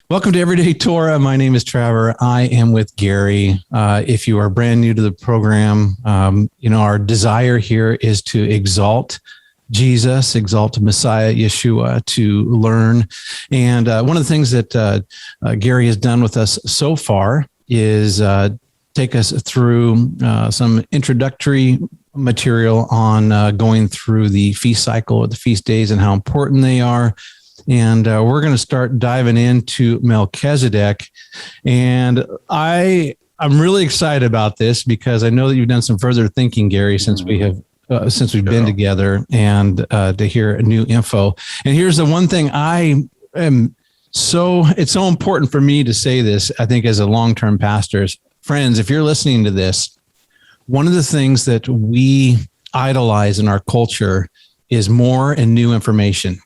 Welcome to Everyday Torah. My name is Trevor. I am with Gary. If you are brand new to the program, our desire here is to exalt Jesus, exalt Messiah, Yeshua, to learn. And one of the things that Gary has done with us so far is take us through some introductory material on going through the feast cycle or the feast days and how important they are. And we're going to start diving into Melchizedek. And I'm really excited about this because I know that you've done some further thinking, Gary, since we've been together, and to hear new info. And here's the one thing it's so important for me to say this, I think, as a long-term pastor. Friends, if you're listening to this, one of the things that we idolize in our culture is more and new information.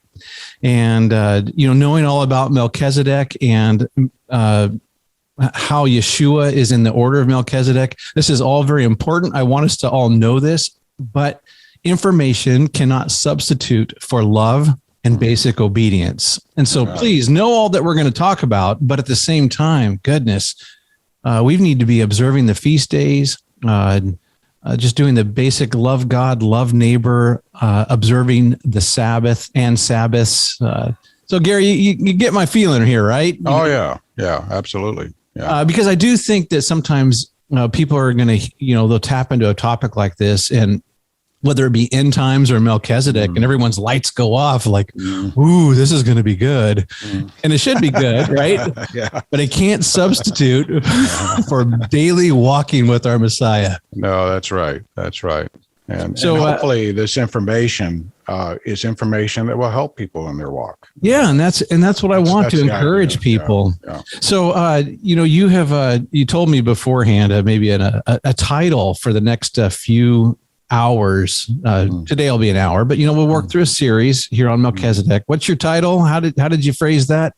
And, knowing all about Melchizedek and how Yeshua is in the order of Melchizedek, this is all very important. I want us to all know this, but information cannot substitute for love and basic obedience. And so please know all that we're going to talk about, but at the same time, goodness, we need to be observing the feast days, just doing the basic love God, love neighbor, observing the Sabbath and Sabbaths. So, Gary, you get my feeling here, right? Yeah, absolutely. Yeah. Because I do think that sometimes people are going to, they'll tap into a topic like this, and whether it be end times or Melchizedek, and everyone's lights go off like, ooh, this is going to be good. And it should be good, right? Yeah. But it can't substitute for daily walking with our Messiah. No, that's right. That's right. And hopefully this information is information that will help people in their walk. Yeah, and that's what I want to encourage people. Yeah. So, you have you told me beforehand maybe a title for the next few hours. Today will be an hour, but we'll work through a series here on Melchizedek. What's your title? How did you phrase that?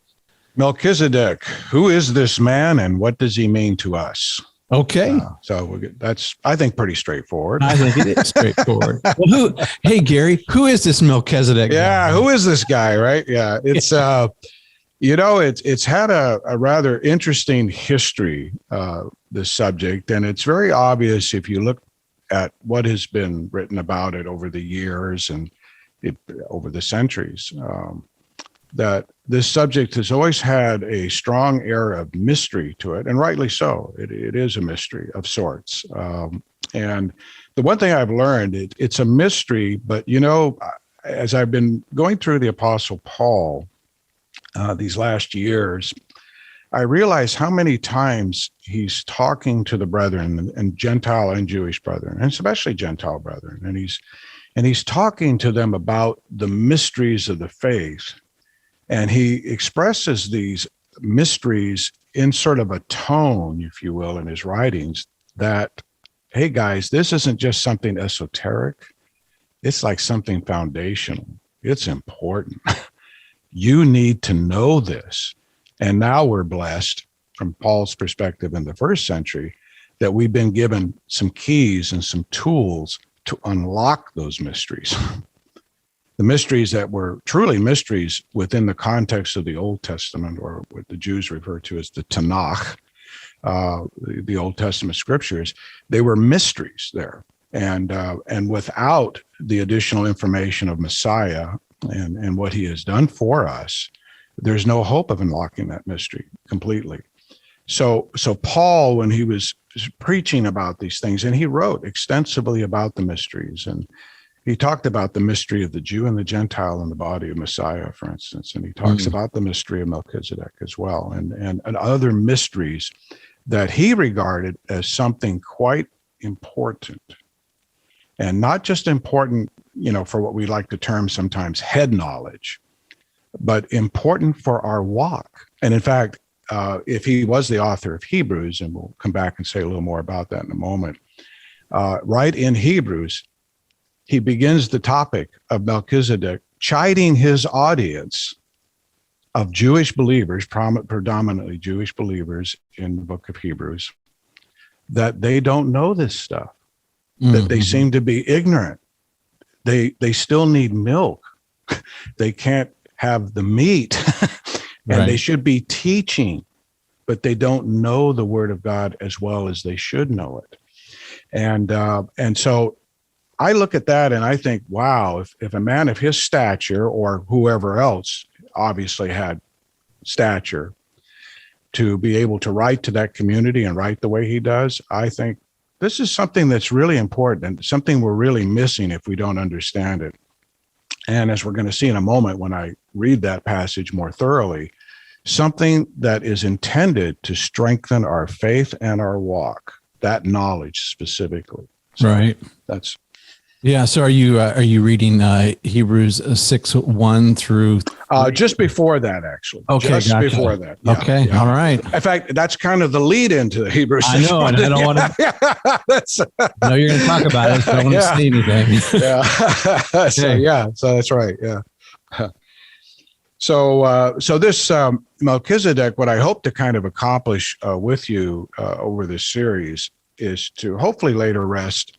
Melchizedek. Who is this man, and what does he mean to us? Okay. So that's, I think, pretty straightforward. I think it is straightforward. Well, hey, Gary, who is this Melchizedek? Yeah. Who is this guy? Right. Yeah. It's, it's had a rather interesting history, this subject, and it's very obvious if you look at what has been written about it over the years and over the centuries, that this subject has always had a strong air of mystery to it, and rightly so. It is a mystery of sorts. And the one thing I've learned, it's a mystery, but, as I've been going through the Apostle Paul these last years, I realize how many times he's talking to the brethren and Gentile and Jewish brethren, and especially Gentile brethren, and he's talking to them about the mysteries of the faith. And he expresses these mysteries in sort of a tone, if you will, in his writings that, hey guys, this isn't just something esoteric. It's like something foundational. It's important. You need to know this. And now we're blessed, from Paul's perspective in the first century, that we've been given some keys and some tools to unlock those mysteries. The mysteries that were truly mysteries within the context of the Old Testament, or what the Jews refer to as the Tanakh, the Old Testament scriptures, they were mysteries there. And without the additional information of Messiah and what he has done for us, there's no hope of unlocking that mystery completely. So Paul, when he was preaching about these things, and he wrote extensively about the mysteries, and he talked about the mystery of the Jew and the Gentile in the body of Messiah, for instance, and he talks about the mystery of Melchizedek as well, and other mysteries that he regarded as something quite important, and not just important, for what we like to term sometimes head knowledge, but important for our walk. And in fact, if he was the author of Hebrews, and we'll come back and say a little more about that in a moment, right in Hebrews, he begins the topic of Melchizedek, chiding his audience of Jewish believers, predominantly Jewish believers in the book of Hebrews, that they don't know this stuff, that they seem to be ignorant. They still need milk. They can't have the meat and they should be teaching, but they don't know the word of God as well as they should know it. And so I look at that and I think, wow, if a man of his stature, or whoever else obviously had stature, to be able to write to that community and write the way he does, I think this is something that's really important and something we're really missing if we don't understand it. And as we're going to see in a moment when I read that passage more thoroughly, something that is intended to strengthen our faith and our walk, that knowledge specifically. So right. That's. Yeah. So are you reading Hebrews 6:1 through? Just before that, actually. Okay, just gotcha. before that. Yeah, okay, yeah. All right. In fact, that's kind of the lead into the Hebrews. I know, and I don't want to. No, you're going to talk about it, so I don't want to say anything. Yeah. So that's right. Yeah. So this Melchizedek, what I hope to kind of accomplish with you over this series is to hopefully lay to rest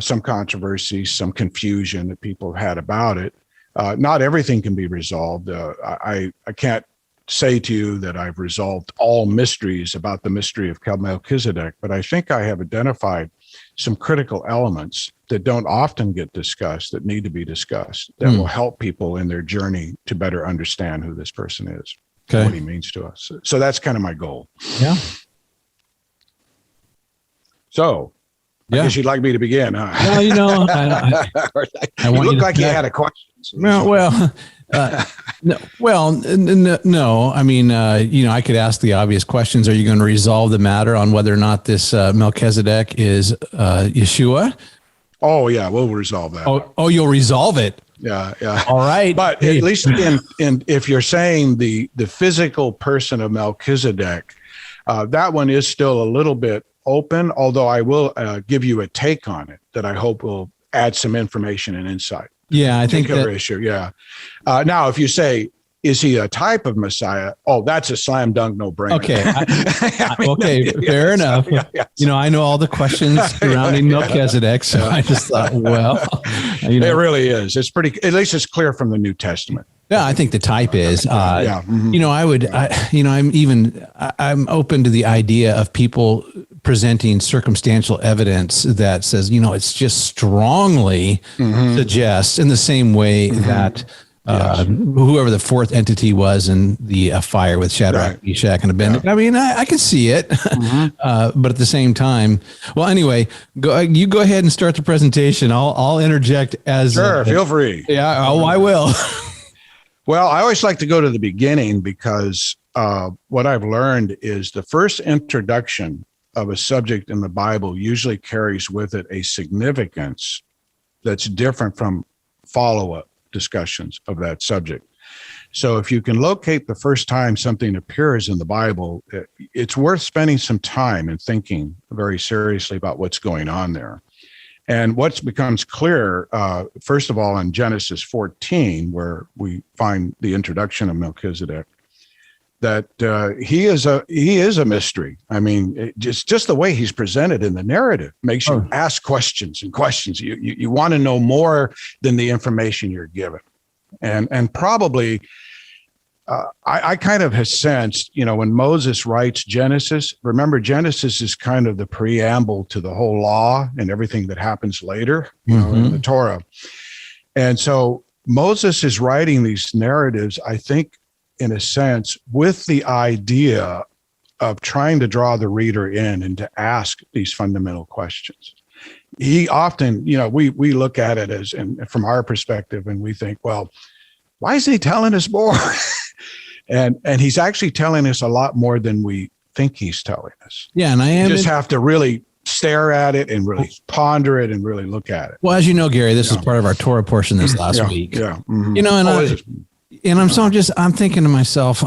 some controversy, some confusion that people have had about it. Not everything can be resolved. I can't say to you that I've resolved all mysteries about the mystery of Melchizedek, but I think I have identified some critical elements that don't often get discussed, that need to be discussed, that will help people in their journey to better understand who this person is, what he means to us. So that's kind of my goal. Yeah. So I guess you'd like me to begin, huh? Well, you know, I you want look like you had a question. No. I mean, I could ask the obvious questions. Are you going to resolve the matter on whether or not this Melchizedek is Yeshua? Oh yeah, we'll resolve that. Oh, you'll resolve it. Yeah. All right. But at least in if you're saying the physical person of Melchizedek, that one is still a little bit open, although I will give you a take on it that I hope will add some information and insight. Yeah, I think that issue. Yeah. Now, if you say, is he a type of Messiah? Oh, that's a slam dunk, no brainer. Okay. Fair enough. Yeah. You know, I know all the questions surrounding Melchizedek, so I just thought, it really is. It's pretty. At least it's clear from the New Testament. Yeah, I think the type is. You know, I'm open to the idea of people presenting circumstantial evidence that says, you know, it's just strongly suggests in the same way that whoever the fourth entity was in the fire with Shadrach, Meshach, and Abednego. Yeah. I mean, I can see it, but at the same time, well, anyway, you go ahead and start the presentation. I'll interject as feel free. Yeah, I will. Well, I always like to go to the beginning because what I've learned is the first introduction of a subject in the Bible usually carries with it a significance that's different from follow-up discussions of that subject. So if you can locate the first time something appears in the Bible, it's worth spending some time and thinking very seriously about what's going on there. And what becomes clear, first of all, in Genesis 14, where we find the introduction of Melchizedek, that he is a mystery. I mean, just the way he's presented in the narrative makes you ask questions and questions. You want to know more than the information you're given, and probably. I kind of have sensed, you know, when Moses writes Genesis, remember Genesis is kind of the preamble to the whole law and everything that happens later, you know, in the Torah. And so Moses is writing these narratives, I think, in a sense, with the idea of trying to draw the reader in and to ask these fundamental questions. He often, you know, we look at it as, and from our perspective, and we think, well, why is he telling us more? And he's actually telling us a lot more than we think he's telling us. Yeah, and you just have to really stare at it and really ponder it and really look at it. Well, as you know, Gary, this is part of our Torah portion this last week. Yeah. You know, I'm thinking to myself,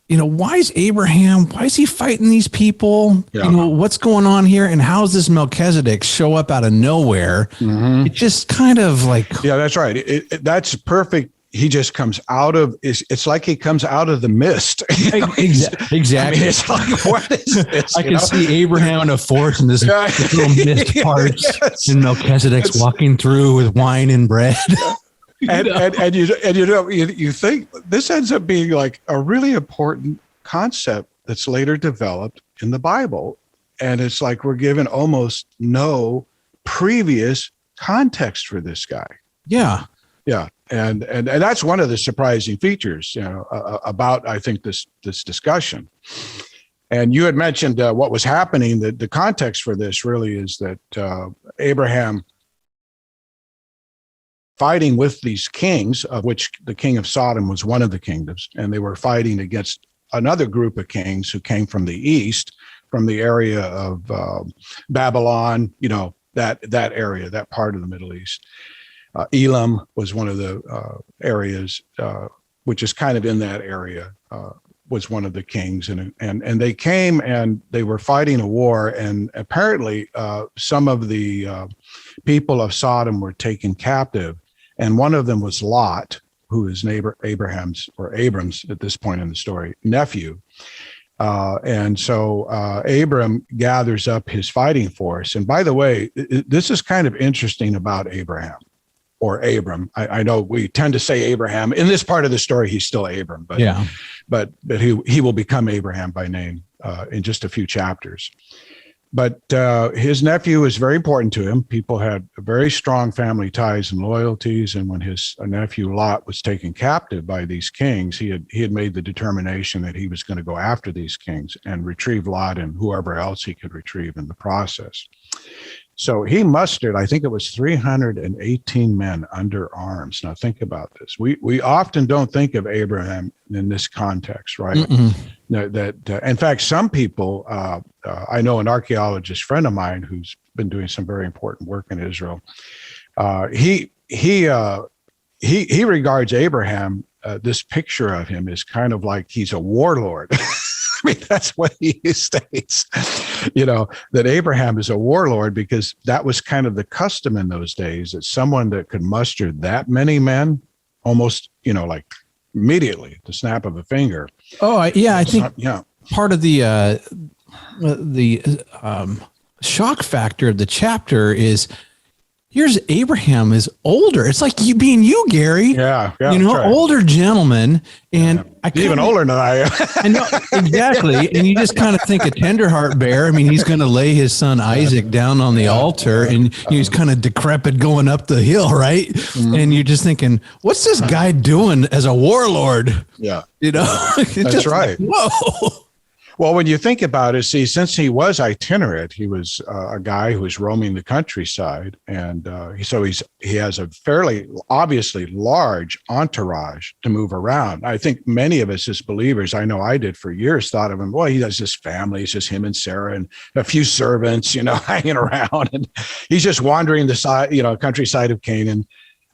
you know, why is he fighting these people? Yeah. You know, what's going on here? And how's this Melchizedek show up out of nowhere? It just kind of like... Yeah, that's right. That's perfect. He just comes out of, it's like he comes out of the mist. You know? Exactly. I mean, it's like, what is this? I can see Abraham in a forest and this little mist parts and Melchizedek's walking through with wine and bread. You think this ends up being like a really important concept that's later developed in the Bible. And it's like we're given almost no previous context for this guy. Yeah. Yeah. And that's one of the surprising features, about, I think, this discussion. And you had mentioned what was happening. The context for this really is that Abraham fighting with these kings, of which the king of Sodom was one of the kingdoms, and they were fighting against another group of kings who came from the east, from the area of Babylon, that area, that part of the Middle East. Elam was one of the areas, which is kind of in that area, was one of the kings. And they came and they were fighting a war. And apparently some of the people of Sodom were taken captive. And one of them was Lot, who is neighbor Abram's at this point in the story, nephew. And so Abram gathers up his fighting force. And by the way, this is kind of interesting about Abraham. Or Abram. I know we tend to say Abraham. In this part of the story, he's still Abram, but he will become Abraham by name in just a few chapters. But his nephew was very important to him. People had very strong family ties and loyalties. And when his nephew Lot was taken captive by these kings, he had made the determination that he was going to go after these kings and retrieve Lot and whoever else he could retrieve in the process. So he mustered, I think it was 318 men under arms. Now think about this. We often don't think of Abraham in this context, right? In fact, some people, I know an archaeologist friend of mine who's been doing some very important work in Israel. He regards Abraham, this picture of him is kind of like he's a warlord. I mean, that's what he states, that Abraham is a warlord, because that was kind of the custom in those days, that someone that could muster that many men almost, like immediately, the snap of a finger. Oh, yeah. I think part of the shock factor of the chapter is, here's Abraham is older. It's like you, Gary. Yeah. Older gentleman. And he's even older than I am. I know, exactly. And you just kind of think a tender heart bear. I mean, he's going to lay his son Isaac down on the altar, and he's kind of decrepit going up the hill, right? Mm-hmm. And you're just thinking, what's this guy doing as a warlord? Yeah. That's just right. Like, whoa. Well, when you think about it, see, since he was itinerant, he was a guy who was roaming the countryside. And he has a fairly obviously large entourage to move around. I think many of us as believers, I know I did for years, thought of him, well, he has this family. It's just him and Sarah and a few servants, hanging around. And he's just wandering the countryside of Canaan.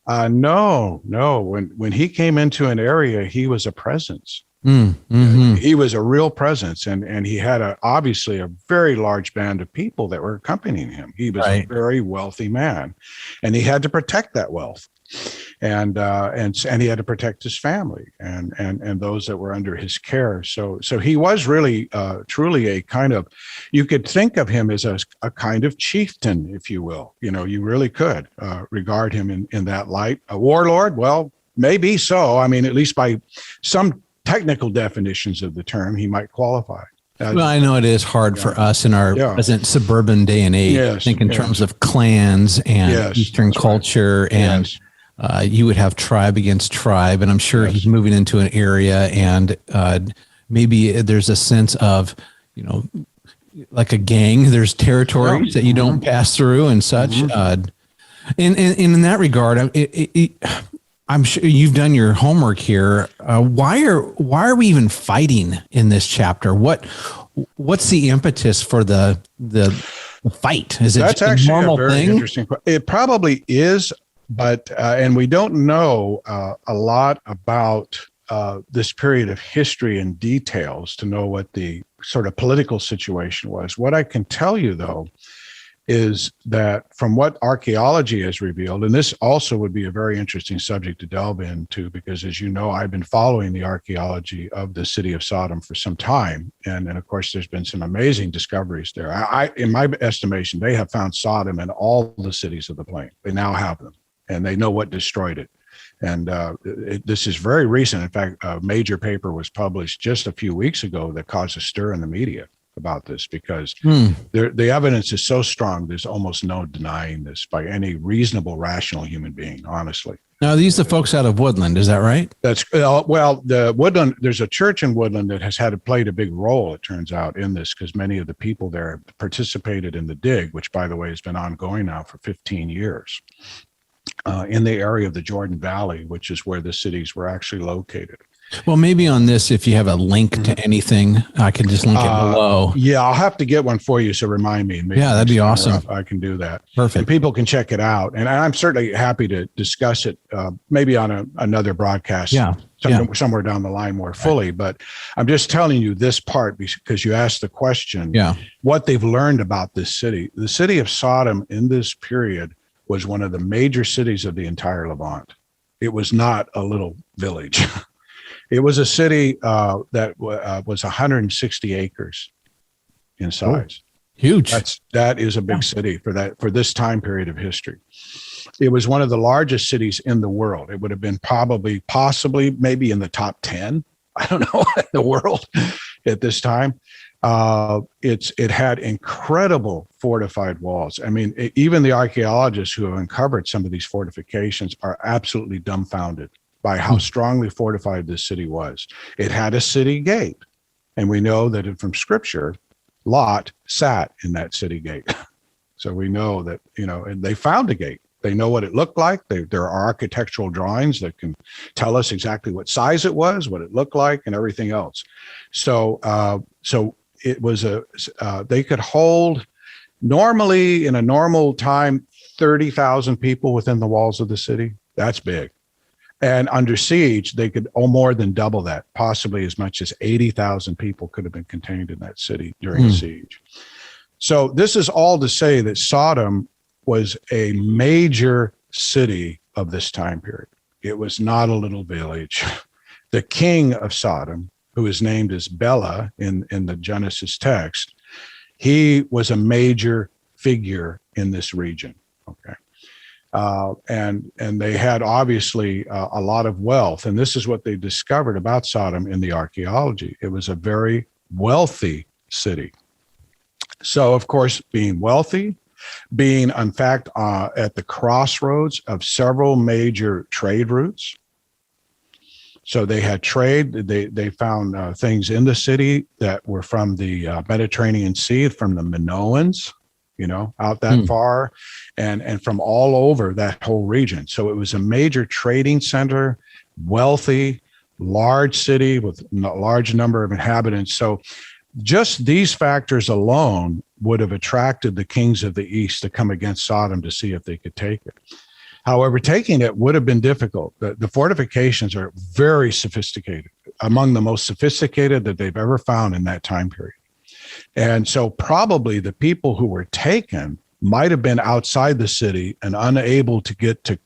No. When he came into an area, he was a presence. Mm-hmm. He was a real presence, and he had obviously a very large band of people that were accompanying him. He was a very wealthy man, and he had to protect that wealth, and he had to protect his family and those that were under his care. So he was really truly a kind of, you could think of him as a kind of chieftain, if you will. You really could regard him in that light. A warlord, well, maybe so. I mean, at least by some technical definitions of the term, he might qualify. Well, I know it is hard for us in our present suburban day and age. I think in terms of clans and Eastern culture, and you would have tribe against tribe, and I'm sure he's moving into an area, and maybe there's a sense of, like a gang. There's territories that you don't pass through and such. And in that regard, I'm sure you've done your homework here. Why are we even fighting in this chapter? What's the impetus for the fight? Is it That's just a normal thing? Interesting. It probably is, but and we don't know a lot about this period of history and details to know what the sort of political situation was. What I can tell you, though, is that from what archaeology has revealed, and this also would be a very interesting subject to delve into, because as you know, I've been following the archaeology of the city of Sodom for some time. And of course, there's been some amazing discoveries there. In my estimation, they have found Sodom in all the cities of the plain. They now have them, and they know what destroyed it. And this is very recent. In fact, a major paper was published just a few weeks ago that caused a stir in the media about this, because the evidence is so strong. There's almost no denying this by any reasonable, rational human being, honestly. Now, these the folks out of Woodland, is that right? That's well, the Woodland. There's a church in Woodland that has played a big role, it turns out, in this, because many of the people there participated in the dig, which, by the way, has been ongoing now for 15 years, in the area of the Jordan Valley, which is where the cities were actually located. Well, maybe on this, if you have a link to anything, I can just link it below. Yeah, I'll have to get one for you, so remind me. Yeah, that'd be awesome. I can do that. Perfect. And people can check it out. And I'm certainly happy to discuss it maybe on another broadcast somewhere down the line more fully. Right. But I'm just telling you this part because you asked the question, what they've learned about this city. The city of Sodom in this period was one of the major cities of the entire Levant. It was not a little village. It was a city that was 160 acres in size. Huge. That is a big city for this time period of history. It was one of the largest cities in the world. It would have been possibly, maybe in the top 10. I don't know, in the world at this time. It had incredible fortified walls. I mean, even the archaeologists who have uncovered some of these fortifications are absolutely dumbfounded by how strongly fortified this city was. It had a city gate. And we know that from scripture, Lot sat in that city gate. So we know that, and they found a gate. They know what it looked like. There are architectural drawings that can tell us exactly what size it was, what it looked like, and everything else. So it was they could hold, normally in a normal time, 30,000 people within the walls of the city. That's big. And under siege, they could more than double that. Possibly as much as 80,000 people could have been contained in that city during a siege. So this is all to say that Sodom was a major city of this time period. It was not a little village. The king of Sodom, who is named as Bela in the Genesis text, he was a major figure in this region. Okay. And they had obviously a lot of wealth. And this is what they discovered about Sodom in the archaeology. It was a very wealthy city. So, of course, being wealthy, being, in fact, at the crossroads of several major trade routes. So they had trade. They found things in the city that were from the Mediterranean Sea, from the Minoans, out that far, and from all over that whole region. So it was a major trading center, wealthy, large city with a large number of inhabitants. So just these factors alone would have attracted the kings of the East to come against Sodom to see if they could take it. However, taking it would have been difficult. The fortifications are very sophisticated, among the most sophisticated that they've ever found in that time period. And so probably the people who were taken might have been outside the city and unable to get to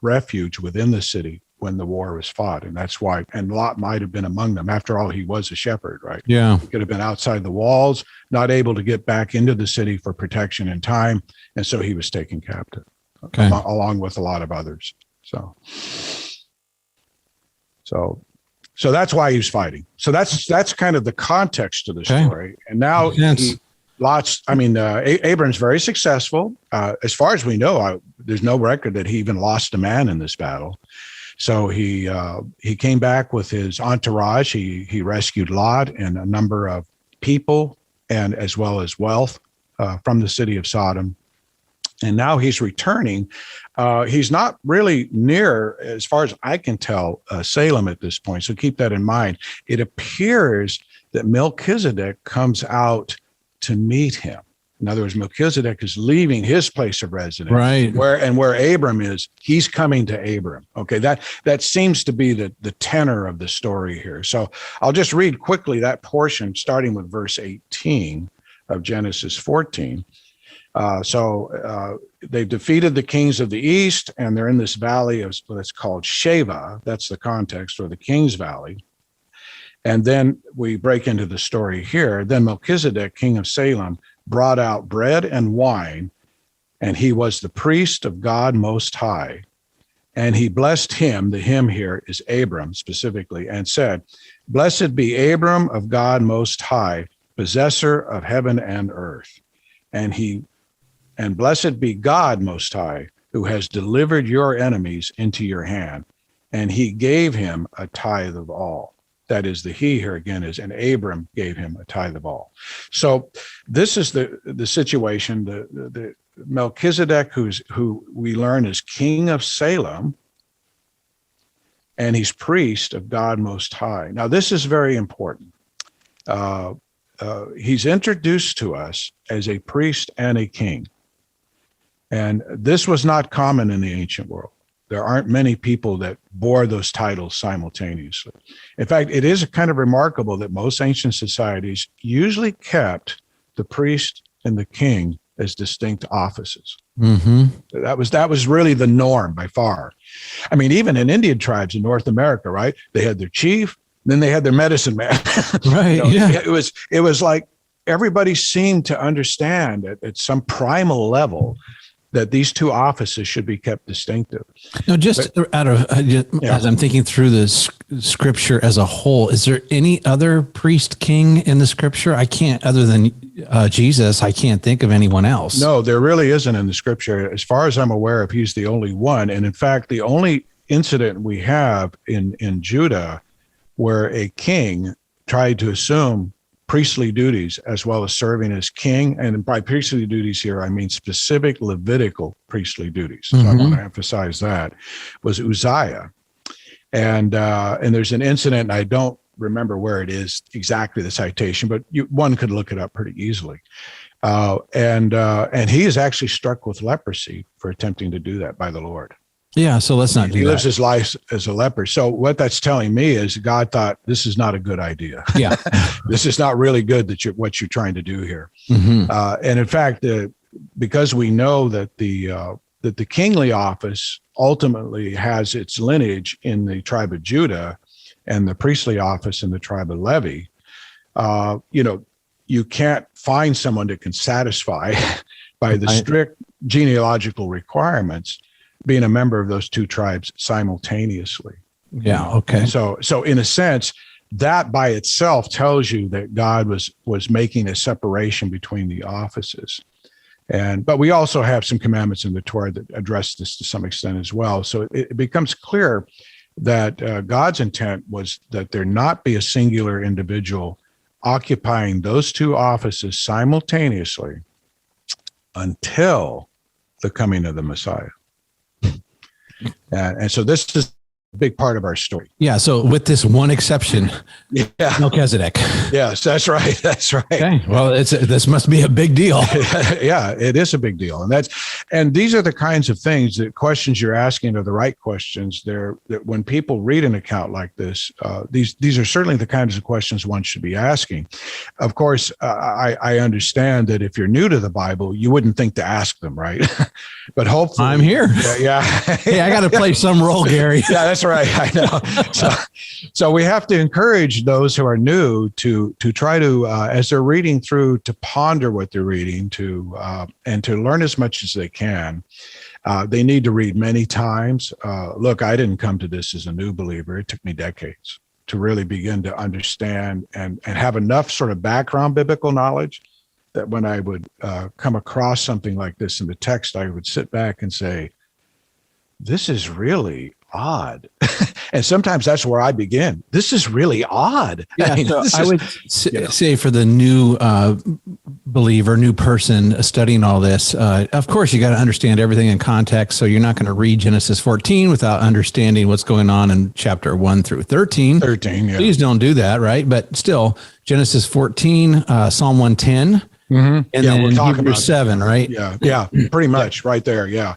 refuge within the city when the war was fought. And that's why, and Lot might have been among them. After all, he was a shepherd, right? Yeah. He could have been outside the walls, not able to get back into the city for protection in time. And so he was taken captive, along with a lot of others. So that's why he was fighting. So that's kind of the context to the story. And now Abram's very successful. As far as we know, there's no record that he even lost a man in this battle. So he came back with his entourage. He rescued Lot and a number of people, and as well as wealth from the city of Sodom. And now he's returning. He's not really near, as far as I can tell, Salem at this point. So keep that in mind. It appears that Melchizedek comes out to meet him. In other words, Melchizedek is leaving his place of residence, right? Where Abram is, he's coming to Abram. Okay, that seems to be the tenor of the story here. So I'll just read quickly that portion, starting with verse 18 of Genesis 14. So they've defeated the kings of the east, and they're in this valley of what's called Sheva. That's the context, or the King's Valley. And then we break into the story here. Then Melchizedek, king of Salem, brought out bread and wine, and he was the priest of God Most High. And he blessed him, the him here is Abram specifically, and said, "Blessed be Abram of God Most High, possessor of heaven and earth. And blessed be God Most High, who has delivered your enemies into your hand." And he gave him a tithe of all. That is, the he here again is, and Abram gave him a tithe of all. So this is the situation. The Melchizedek, who we learn is king of Salem, and he's priest of God Most High. Now, this is very important. He's introduced to us as a priest and a king. And this was not common in the ancient world. There aren't many people that bore those titles simultaneously. In fact, it is kind of remarkable that most ancient societies usually kept the priest and the king as distinct offices. Mm-hmm. That was really the norm by far. I mean, even in Indian tribes in North America, right? They had their chief, then they had their medicine man. Right. Yeah. It was like everybody seemed to understand at some primal level that these two offices should be kept distinctive. No, just out of as I'm thinking through the scripture as a whole, is there any other priest king in the scripture? I can't, other than Jesus, I can't think of anyone else. No, there really isn't in the scripture. As far as I'm aware of, he's the only one. And in fact, the only incident we have in Judah where a king tried to assume priestly duties as well as serving as king. And by priestly duties here, I mean specific Levitical priestly duties. So I want to emphasize that, was Uzziah. And there's an incident, and I don't remember where it is exactly, the citation, but one could look it up pretty easily. And he is actually struck with leprosy for attempting to do that by the Lord. Yeah, so let's not do that. He lives his life as a leper. So what that's telling me is God thought, this is not a good idea. Yeah. This is not really good what you're trying to do here. Mm-hmm. And in fact, because we know that the kingly office ultimately has its lineage in the tribe of Judah and the priestly office in the tribe of Levi, you can't find someone that can satisfy by the strict genealogical requirements being a member of those two tribes simultaneously. Yeah. Okay. So in a sense, that by itself tells you that God was making a separation between the offices. But we also have some commandments in the Torah that address this to some extent as well. So it becomes clear that God's intent was that there not be a singular individual occupying those two offices simultaneously until the coming of the Messiah. And so this is a big part of our story. Yeah. So with this one exception, Melchizedek. Yes, that's right. That's right. Okay. Well, this must be a big deal. Yeah, it is a big deal. And these are the kinds of things, that questions you're asking are the right questions. That when people read an account like this, these are certainly the kinds of questions one should be asking. Of course, I understand that if you're new to the Bible, you wouldn't think to ask them, right? But hopefully I'm here. Yeah. Hey, I got to play some role, Gary. Yeah, that's right. I know. So we have to encourage those who are new to try to, as they're reading through, to ponder what they're reading, and to learn as much as they can. They need to read many times. Look, I didn't come to this as a new believer. It took me decades to really begin to understand and have enough sort of background biblical knowledge that when I would come across something like this in the text, I would sit back and say, this is really odd. And sometimes that's where I begin. This is really odd. Yeah, I would say for the new believer, new person studying all this, of course, you got to understand everything in context. So you're not going to read Genesis 14 without understanding what's going on in chapter 1 through 13. 13, yeah. Please don't do that, right? But still, Genesis 14, Psalm 110, and then we'll talk Hebrews 7, right? Yeah, pretty much right there, yeah.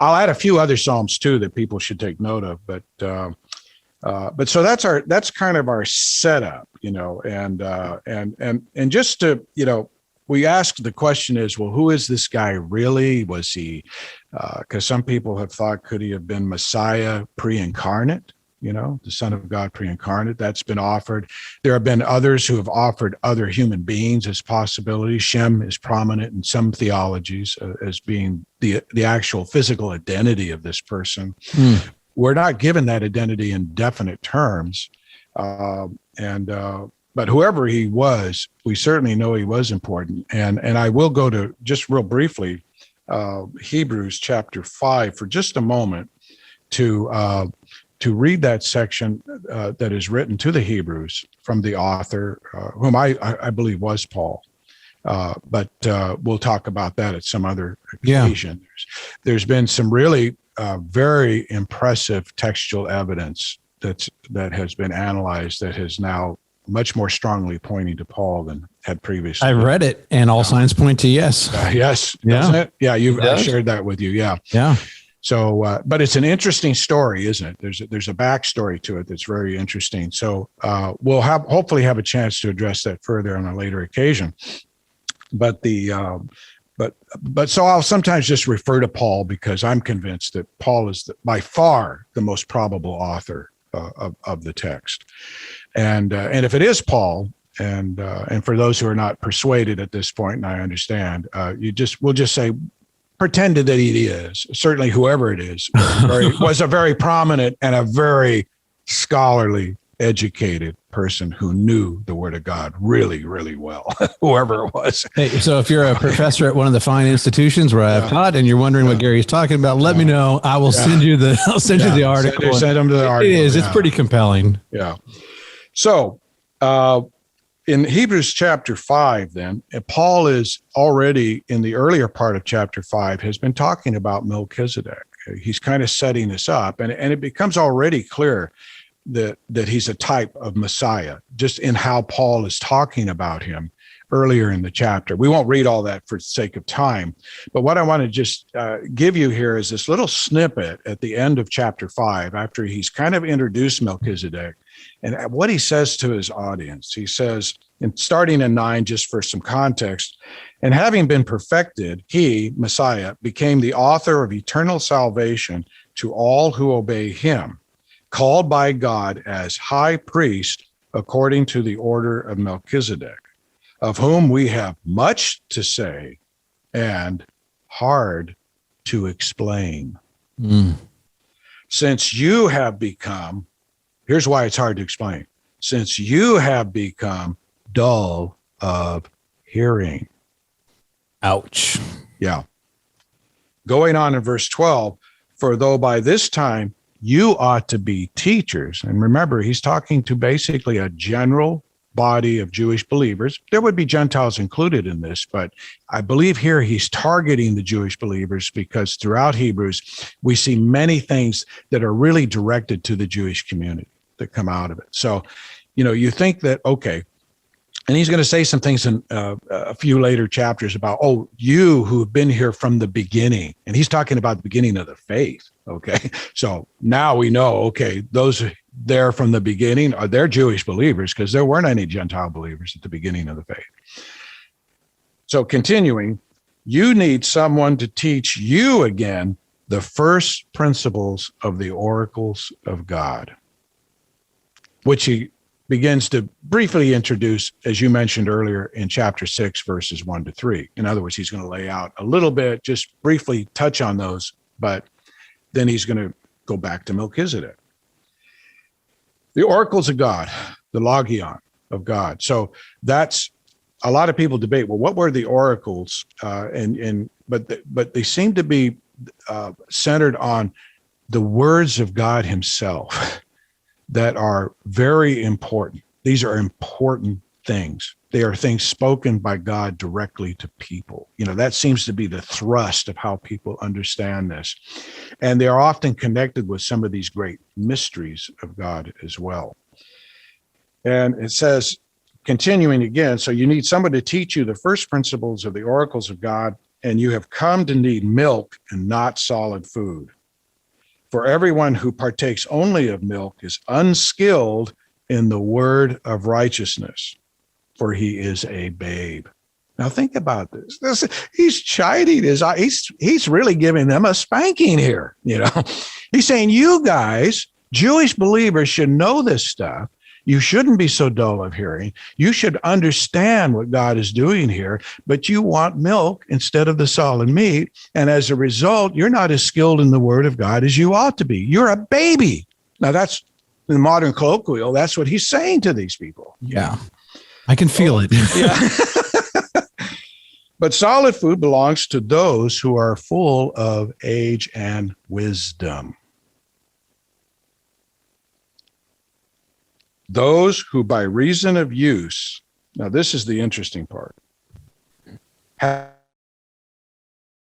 I'll add a few other Psalms too that people should take note of, but so that's kind of our setup, and just to, we ask, the question is, well, who is this guy really? Was he, because some people have thought, could he have been Messiah pre-incarnate? the Son of God pre-incarnate. That's been offered. There have been others who have offered other human beings as possibilities. Shem is prominent in some theologies as being the actual physical identity of this person. We're not given that identity in definite terms. But whoever he was, we certainly know he was important. And I will go to, just real briefly, Hebrews chapter 5 for just a moment to read that section that is written to the Hebrews from the author, whom I believe was Paul. But we'll talk about that at some other occasion. Yeah. There's been some really very impressive textual evidence that has been analyzed that has now much more strongly pointing to Paul than had previously. I read it, and all signs point to yes. Yes, yeah. Doesn't it? Yeah, I shared that with you. Yeah. Yeah. So, but it's an interesting story, isn't it? There's a backstory to it that's very interesting. So we'll hopefully have a chance to address that further on a later occasion. But so I'll sometimes just refer to Paul because I'm convinced that Paul is by far the most probable author of the text. And if it is Paul, and for those who are not persuaded at this point, and I understand, we'll just say pretended that he is. Certainly, whoever it is was a very prominent and a very scholarly, educated person who knew the Word of God really, really well, whoever it was. Hey, so if you're a professor at one of the fine institutions where I've taught and you're wondering what Gary's talking about, let me know. I will send you the article. Send them to the article. It is. It's pretty compelling. Yeah. So in Hebrews chapter 5, then, Paul is already in the earlier part of chapter 5 has been talking about Melchizedek. He's kind of setting this up, and it becomes already clear that he's a type of Messiah, just in how Paul is talking about him earlier in the chapter. We won't read all that for the sake of time, but what I want to just give you here is this little snippet at the end of chapter 5, after he's kind of introduced Melchizedek, and what he says to his audience. He says, and starting in 9, just for some context, and having been perfected, he, Messiah, became the author of eternal salvation to all who obey him, called by God as high priest according to the order of Melchizedek, of whom we have much to say and hard to explain. Since you have become, here's why it's hard to explain, since you have become dull of hearing. Ouch. Yeah. Going on in verse 12, for though by this time you ought to be teachers. And remember, he's talking to basically a general body of Jewish believers. There would be Gentiles included in this, but I believe here he's targeting the Jewish believers because throughout Hebrews, we see many things that are really directed to the Jewish community that come out of it. So, you think that, okay, and he's going to say some things in a few later chapters about, you who have been here from the beginning. And he's talking about the beginning of the faith. Okay. So now we know, okay, those there from the beginning they're Jewish believers because there weren't any Gentile believers at the beginning of the faith. So continuing, you need someone to teach you again the first principles of the oracles of God, which he begins to briefly introduce, as you mentioned earlier, in chapter 6, verses 1-3. In other words, he's going to lay out a little bit, just briefly touch on those, but then he's going to go back to Melchizedek. The oracles of God, the logion of God. So that's, a lot of people debate, well, what were the oracles? But they seem to be centered on the words of God himself that are very important. These are important things. They are things spoken by God directly to people. That seems to be the thrust of how people understand this. And they are often connected with some of these great mysteries of God as well. And it says, continuing again, so you need someone to teach you the first principles of the oracles of God, and you have come to need milk and not solid food. For everyone who partakes only of milk is unskilled in the word of righteousness, for he is a babe. Now think about this. He's chiding he's really giving them a spanking here. He's saying, you guys Jewish believers should know this stuff. You shouldn't be so dull of hearing. You should understand what God is doing here, but you want milk instead of the solid meat. And as a result, you're not as skilled in the word of God as you ought to be. You're a baby. Now, that's in the modern colloquial. That's what he's saying to these people. Yeah, I can feel it. Yeah. But solid food belongs to those who are full of age and wisdom. Those who by reason of use, now this is the interesting part, have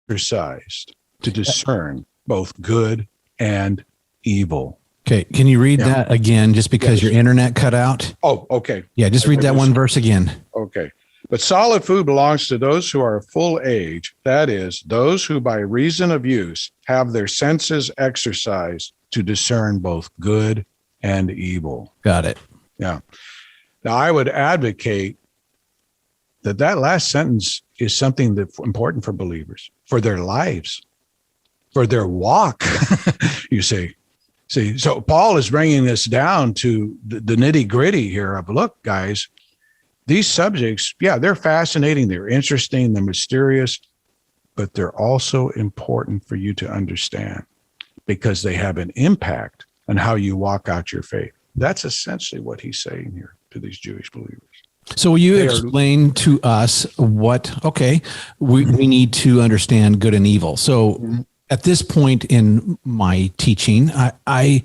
exercised to discern both good and evil. Okay, can you read that again just because your internet cut out? Oh, okay. Yeah, just read that one verse again. Okay. But solid food belongs to those who are full age, that is, those who by reason of use have their senses exercised to discern both good and evil. Got it. Yeah. Now, I would advocate that last sentence is something that's important for believers, for their lives, for their walk, you see. See, so Paul is bringing this down to the nitty gritty here of, look, guys, these subjects, yeah, they're fascinating, they're interesting, they're mysterious, but they're also important for you to understand because they have an impact on how you walk out your faith. That's essentially what he's saying here to these Jewish believers. So will you explain to us we need to understand good and evil. So at this point in my teaching, I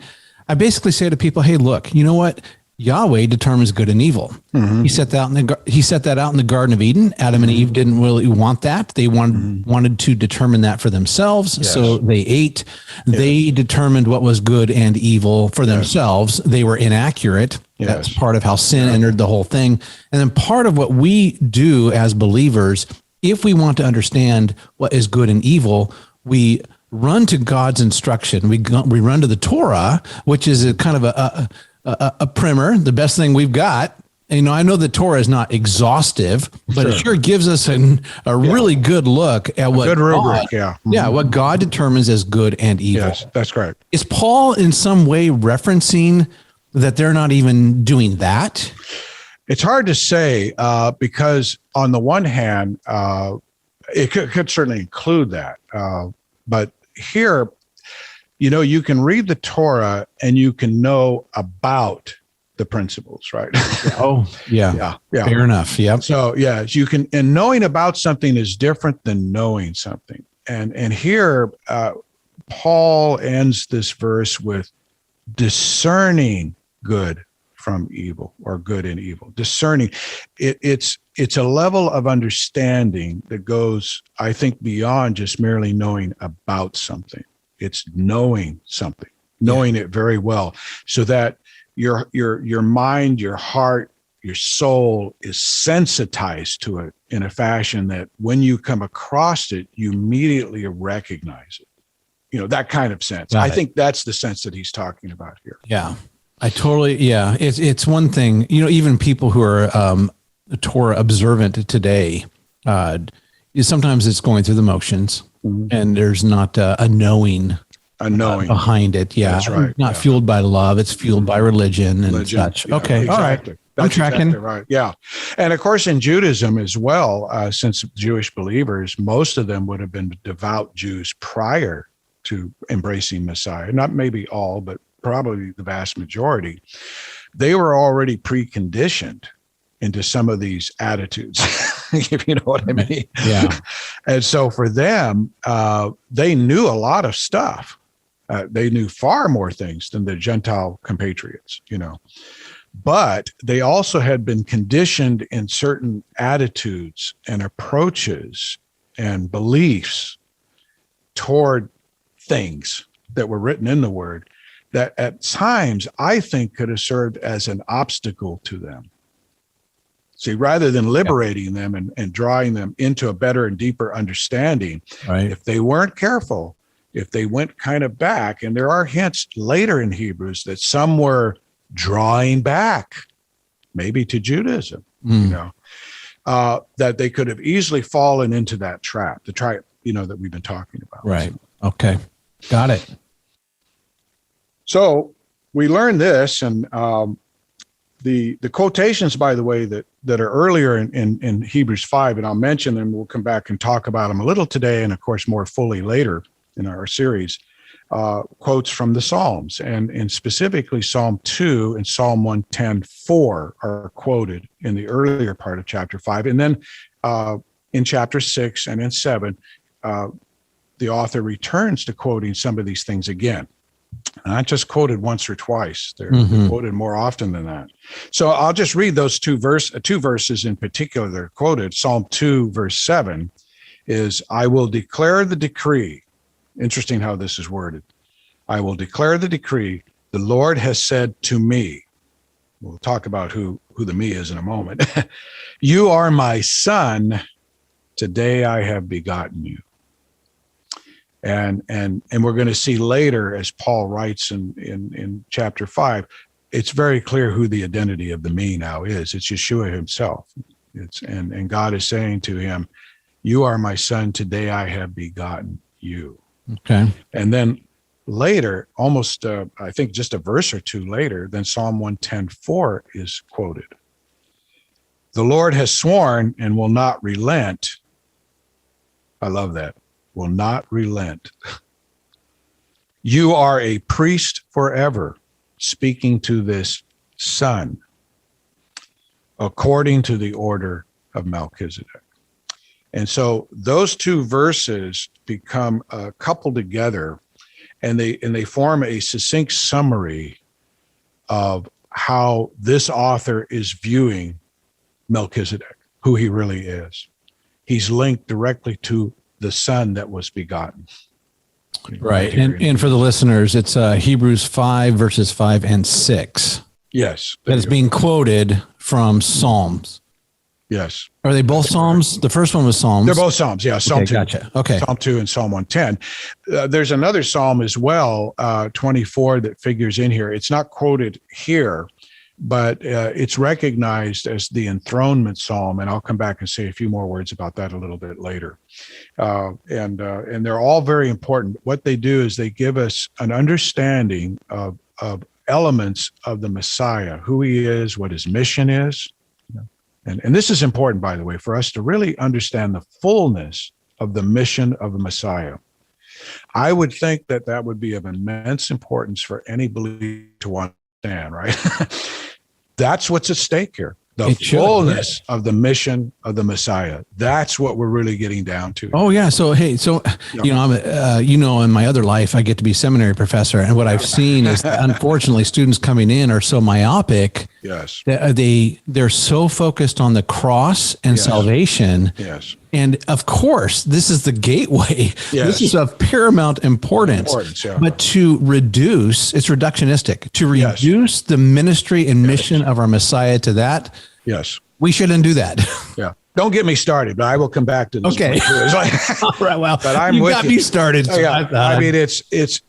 basically say to people, hey, look, you know what? Yahweh determines good and evil. Mm-hmm. He set that out in the Garden of Eden. Adam and Eve didn't really want that. They wanted to determine that for themselves. Yes. So they ate. Yes. They determined what was good and evil for themselves. They were inaccurate. Yes. That's part of how sin entered the whole thing. And then part of what we do as believers, if we want to understand what is good and evil, we run to God's instruction. We run to the Torah, which is a kind of a primer, the best thing we've got. You know, I know the Torah is not exhaustive, but it sure gives us a really good look at what what God determines as good and evil. Yes, that's correct. Is Paul in some way referencing that they're not even doing that? It's hard to say because on the one hand, it could certainly include that. But here, you know, you can read the Torah and you can know about the principles, right? Yeah. Fair enough. Yeah. So you can, and knowing about something is different than knowing something. And here, Paul ends this verse with discerning good from evil, or good and evil. Discerning, it's a level of understanding that goes, I think, beyond just merely knowing about something. It's knowing something, knowing it very well, so that your mind, your heart, your soul is sensitized to it in a fashion that when you come across it, you immediately recognize it. You know, that kind of sense. I think that's the sense that he's talking about here. Yeah, I totally. Yeah, it's one thing. You know, even people who are Torah observant today, sometimes it's going through the motions. And there's not a knowing behind it. Yeah. That's right. Not fueled by love. It's fueled by religion and such. Yeah, okay. Exactly. All right. I'm tracking. Exactly right. Yeah. And of course, in Judaism as well, since Jewish believers, most of them would have been devout Jews prior to embracing Messiah. Not maybe all, but probably the vast majority. They were already preconditioned into some of these attitudes, if you know what I mean. Yeah. And so for them, they knew a lot of stuff. They knew far more things than their Gentile compatriots, you know. But they also had been conditioned in certain attitudes and approaches and beliefs toward things that were written in the Word that at times I think could have served as an obstacle to them. See, rather than liberating them and drawing them into a better and deeper understanding, if they weren't careful, if they went kind of back, and there are hints later in Hebrews that some were drawing back, maybe to Judaism, you know, that they could have easily fallen into that trap, the trap, you know, that we've been talking about. Right. Okay. Got it. So we learn this, and the quotations, by the way, that are earlier in Hebrews 5, and I'll mention them. We'll come back and talk about them a little today, and of course more fully later in our series. Quotes from the Psalms, and specifically Psalm 2 and Psalm 110:4 are quoted in the earlier part of chapter 5, and then in chapter 6 and in 7, the author returns to quoting some of these things again. Not just quoted once or twice. They're quoted more often than that. So I'll just read those two verses in particular that are quoted. Psalm 2, verse 7 is, I will declare the decree. Interesting how this is worded. I will declare the decree. The Lord has said to me. We'll talk about who the me is in a moment. You are my son. Today I have begotten you. And we're going to see later, as Paul writes in chapter 5, it's very clear who the identity of the me now is. It's Yeshua himself. And God is saying to him, you are my son, today I have begotten you. Okay. And then later, almost I think just a verse or two later, then Psalm 110:4 is quoted. The Lord has sworn and will not relent. I love that. Will not relent. You are a priest forever, speaking to this son, according to the order of Melchizedek. And so those two verses become coupled together, and they form a succinct summary of how this author is viewing Melchizedek, who he really is. He's linked directly to the son that was begotten. Right. And for the listeners, it's Hebrews 5, verses 5 and 6. Yes. That is being quoted from Psalms. Yes. Are they both Psalms? The first one was Psalms. They're both Psalms. Yeah. Psalm 2. Gotcha. Okay. Psalm 2 and Psalm 110. There's another Psalm as well, 24, that figures in here. It's not quoted here, but it's recognized as the enthronement Psalm. And I'll come back and say a few more words about that a little bit later. And they're all very important. What they do is they give us an understanding of elements of the Messiah, who he is, what his mission is. And this is important, by the way, for us to really understand the fullness of the mission of the Messiah. I would think that would be of immense importance for any believer to understand, right? That's what's at stake here. The fullness of the mission of the Messiah. That's what we're really getting down to. Oh yeah. So, hey, I'm, in my other life, I get to be seminary professor. And what I've seen is, unfortunately, students coming in are so myopic. Yes. That they're so focused on the cross and salvation. Yes. And of course, this is the gateway. Yes. This is of paramount importance. But to reduce, it's reductionistic, to reduce the ministry and mission of our Messiah to that. Yes. We shouldn't do that. Yeah. Don't get me started, but I will come back to this. Okay. All right. Well, but I'm you with got you. me started. So I mean, it's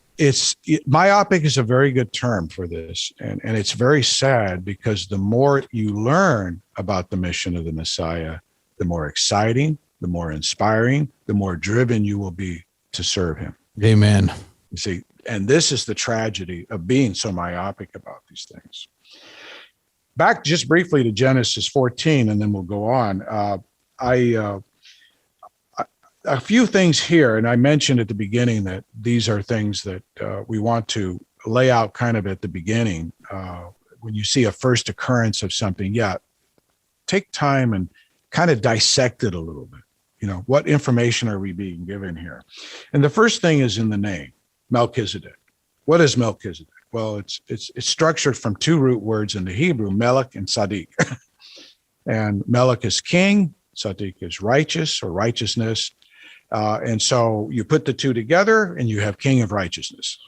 myopic is a very good term for this. And it's very sad, because the more you learn about the mission of the Messiah, the more exciting, the more inspiring, the more driven you will be to serve him. Amen. You see, and this is the tragedy of being so myopic about these things. Back just briefly to Genesis 14, and then we'll go on. A few things here, and I mentioned at the beginning that these are things that we want to lay out kind of at the beginning. When you see a first occurrence of something, take time and kind of dissect it a little bit. What information are we being given here? And the first thing is in the name, Melchizedek. What is Melchizedek? Well, it's structured from two root words in the Hebrew, melech and tzaddik. And melech is king, tzaddik is righteous or righteousness. And so you put the two together and you have king of righteousness.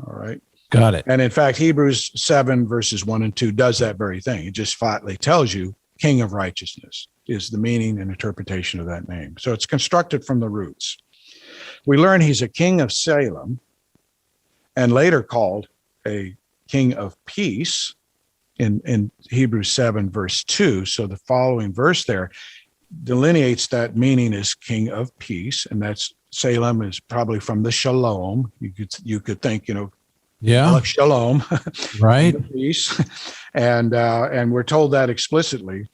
All right. Got it. And in fact, Hebrews 7 verses 1 and 2 does that very thing. It just flatly tells you king of righteousness is the meaning and interpretation of that name. So it's constructed from the roots. We learn he's a king of Salem, and later called a king of peace in Hebrews 7 verse 2. So the following verse there delineates that meaning as king of peace, and that's Salem is probably from the shalom. You could think, Yeah. Shalom, Right. peace, and we're told that explicitly.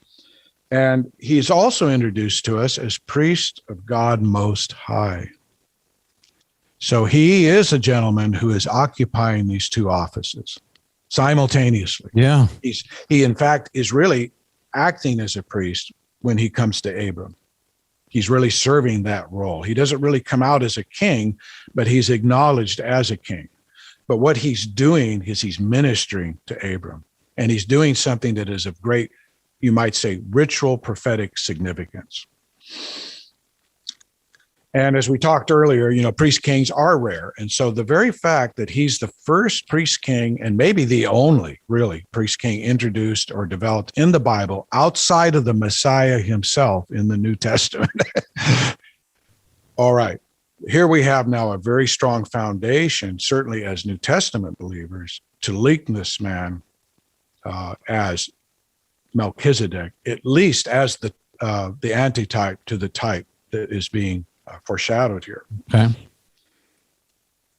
And he's also introduced to us as priest of God Most High. So he is a gentleman who is occupying these two offices simultaneously. Yeah. He in fact is really acting as a priest when he comes to Abram. He's really serving that role. He doesn't really come out as a king, but he's acknowledged as a king. But what he's doing is he's ministering to Abram, and he's doing something that is of great, you might say, ritual prophetic significance. And as we talked earlier, priest kings are rare. And so the very fact that he's the first priest king, and maybe the only really priest king introduced or developed in the Bible outside of the Messiah himself in the New Testament. All right. Here we have now a very strong foundation, certainly as New Testament believers, to link this man as Melchizedek, at least as the antitype to the type that is being foreshadowed here. Okay.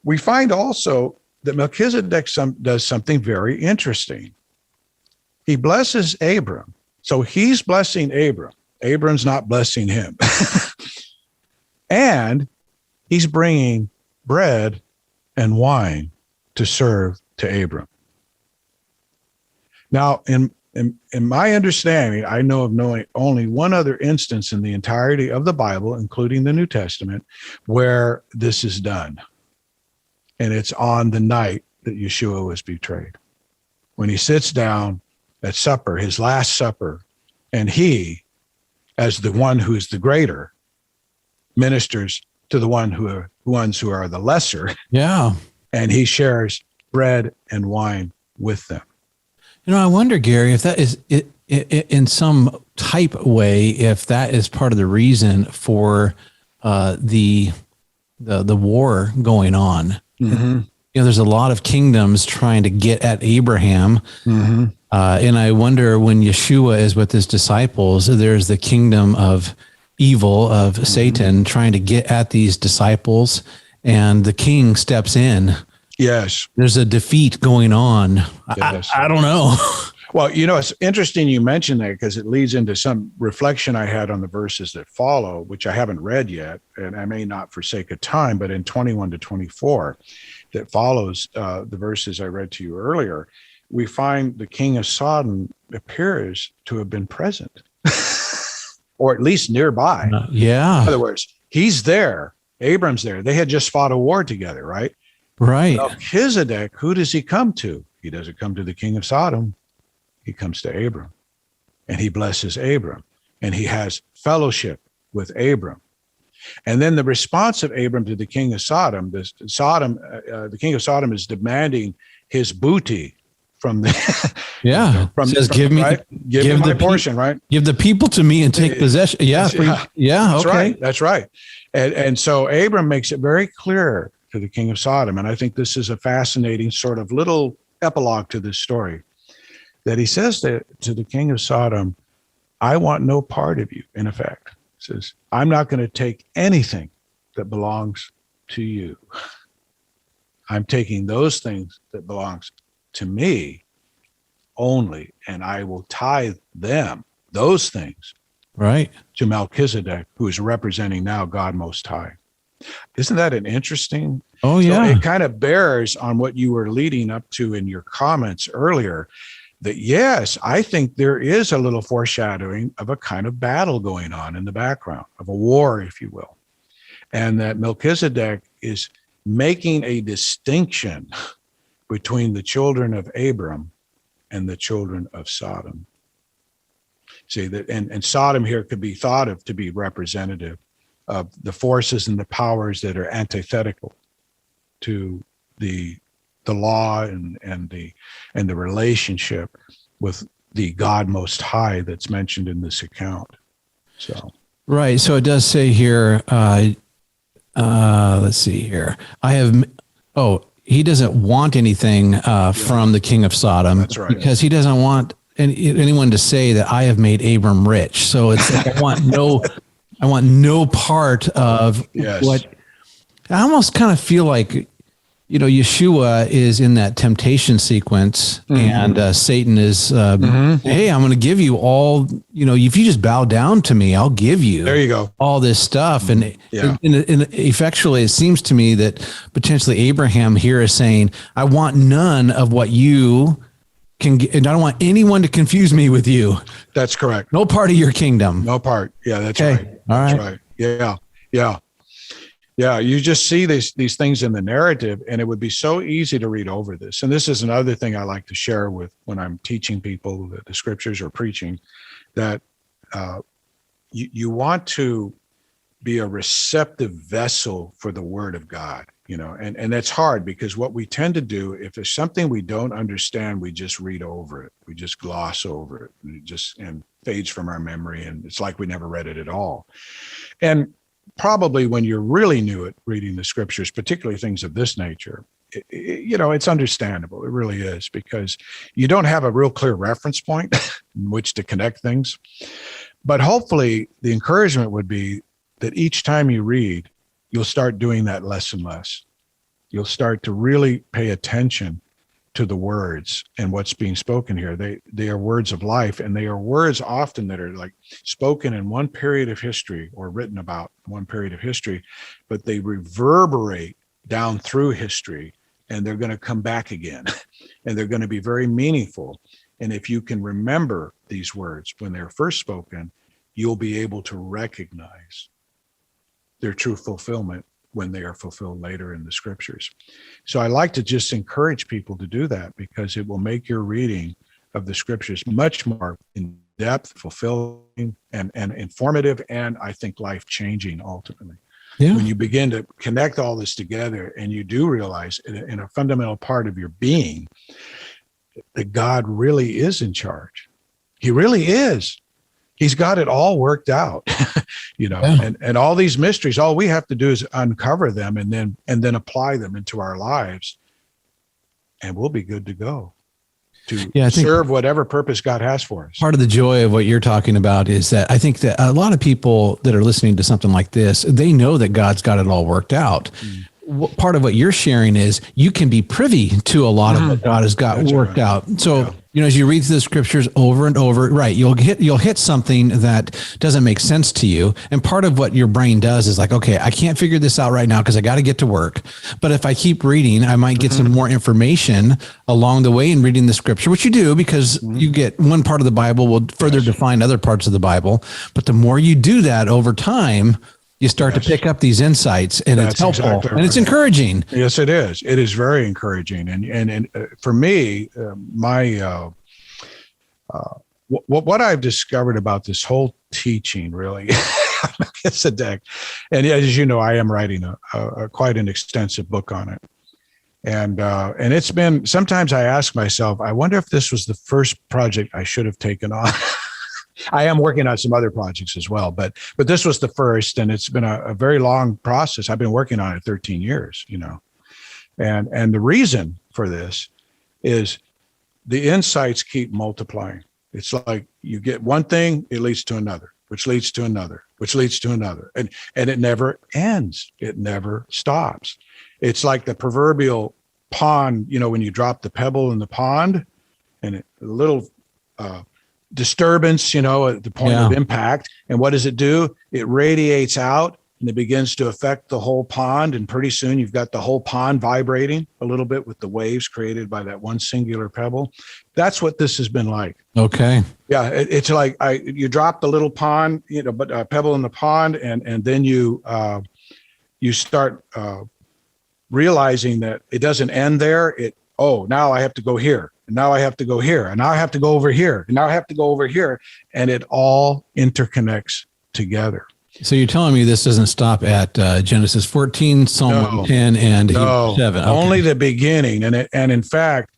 We find also that Melchizedek does something very interesting. He blesses Abram. So he's blessing Abram. Abram's not blessing him. And he's bringing bread and wine to serve to Abram. Now, in my understanding, I know of knowing only one other instance in the entirety of the Bible, including the New Testament, where this is done. And it's on the night that Yeshua was betrayed. When he sits down at supper, his last supper, and he, as the one who is the greater, ministers to the ones who are the lesser. Yeah. And he shares bread and wine with them. I wonder, Gary, if that is in some type way, if that is part of the reason for the war going on. Mm-hmm. There's a lot of kingdoms trying to get at Abraham. Mm-hmm. And I wonder when Yeshua is with his disciples, there's the kingdom of evil of mm-hmm. Satan trying to get at these disciples, and the king steps in. Yes. There's a defeat going on. Yes. I don't know. Well, it's interesting you mentioned that, because it leads into some reflection I had on the verses that follow, which I haven't read yet, and I may not for sake of time, but in 21 to 24 that follows the verses I read to you earlier, we find the king of Sodom appears to have been present, or at least nearby. Yeah. In other words, he's there. Abram's there. They had just fought a war together, right? Right. Melchizedek, who does he come to? He doesn't come to the king of Sodom. He comes to Abram, and he blesses Abram, and he has fellowship with Abram. And then the response of Abram to the king of Sodom, the king of Sodom is demanding his booty from the give me my portion, right? Give the people to me and take possession. Yeah. That's okay. Right. That's right. And so Abram makes it very clear to the king of Sodom. And I think this is a fascinating sort of little epilogue to this story, that he says to the king of Sodom, I want no part of you, in effect. He says, I'm not going to take anything that belongs to you. I'm taking those things that belongs to me only, and I will tithe them, those things, right, to Melchizedek, who is representing now God Most High. Isn't that an interesting? Oh, yeah. So it kind of bears on what you were leading up to in your comments earlier, that yes, I think there is a little foreshadowing of a kind of battle going on in the background, of a war, if you will. And that Melchizedek is making a distinction between the children of Abram and the children of Sodom. See that, and Sodom here could be thought of to be representative of the forces and the powers that are antithetical to the law and the relationship with the God Most High that's mentioned in this account. So right. So it does say here. Let's see here. He doesn't want anything from the king of Sodom. That's right. Because he doesn't want anyone to say that I have made Abram rich. So it's like, I want no part of what. I almost kind of feel like Yeshua is in that temptation sequence, and Satan is, hey, I'm going to give you all, if you just bow down to me, I'll give you There you go. all this stuff. And, Yeah. and effectually, it seems to me that potentially Abraham here is saying, I want none of what you can get, and I don't want anyone to confuse me with you. That's correct. No part of your kingdom. No part. Yeah, that's Okay. right. All That's right. right. Yeah. Yeah. Yeah, you just see these things in the narrative, and it would be so easy to read over this. And this is another thing I like to share with when I'm teaching people the scriptures or preaching, that you want to be a receptive vessel for the word of God, and that's hard because what we tend to do, if there's something we don't understand, we just read over it, we just gloss over it, and fades from our memory, and it's like we never read it at all. And probably when you're really new at reading the scriptures, particularly things of this nature, it's understandable. It really is, because you don't have a real clear reference point in which to connect things. But hopefully the encouragement would be that each time you read, you'll start doing that less and less. You'll start to really pay attention to the words and what's being spoken here. They are words of life, and they are words often that are like spoken in one period of history or written about one period of history, but they reverberate down through history, and they're going to come back again, and they're going to be very meaningful. And if you can remember these words when they're first spoken, you'll be able to recognize their true fulfillment when they are fulfilled later in the scriptures. So I like to just encourage people to do that, because it will make your reading of the scriptures much more in depth, fulfilling, and informative, and I think life-changing ultimately. Yeah. When you begin to connect all this together, and you do realize in a fundamental part of your being that God really is in charge. He really is. He's got it all worked out, Yeah. and all these mysteries, all we have to do is uncover them and then apply them into our lives, and we'll be good to go to serve whatever purpose God has for us. Part of the joy of what you're talking about is that I think that a lot of people that are listening to something like this, they know that God's got it all worked out. Part of what you're sharing is you can be privy to a lot of what God has got worked out. So, as you read through the scriptures over and over, right, you'll hit something that doesn't make sense to you. And part of what your brain does is like, okay, I can't figure this out right now because I got to get to work. But if I keep reading, I might get some more information along the way in reading the scripture, which you do, because you get one part of the Bible will further define other parts of the Bible. But the more you do that over time, you start to pick up these insights, and it's helpful, exactly, and it's encouraging. Yes, it is. It is very encouraging. And for me, what I've discovered about this whole teaching, really, Melchizedek, and as you know, I am writing a quite an extensive book on it. And it's been, sometimes I ask myself, I wonder if this was the first project I should have taken on. I am working on some other projects as well, but this was the first, and it's been a very long process. I've been working on it 13 years, and the reason for this is the insights keep multiplying. It's like you get one thing, it leads to another, which leads to another, which leads to another, and it never ends. It never stops. It's like the proverbial pond, when you drop the pebble in the pond, and a little disturbance, at the point of impact. And what does it do? It radiates out, and it begins to affect the whole pond. And pretty soon you've got the whole pond vibrating a little bit with the waves created by that one singular pebble. That's what this has been like. Okay. Yeah. It's like you drop the little pond, but a pebble in the pond, and then you start realizing that it doesn't end there. Now I have to go here. And now I have to go here, and now I have to go over here, and now I have to go over here, and it all interconnects together. So you're telling me this doesn't stop at Genesis 14, Psalm 10, and Hebrews 7? Okay. Only the beginning. And in fact,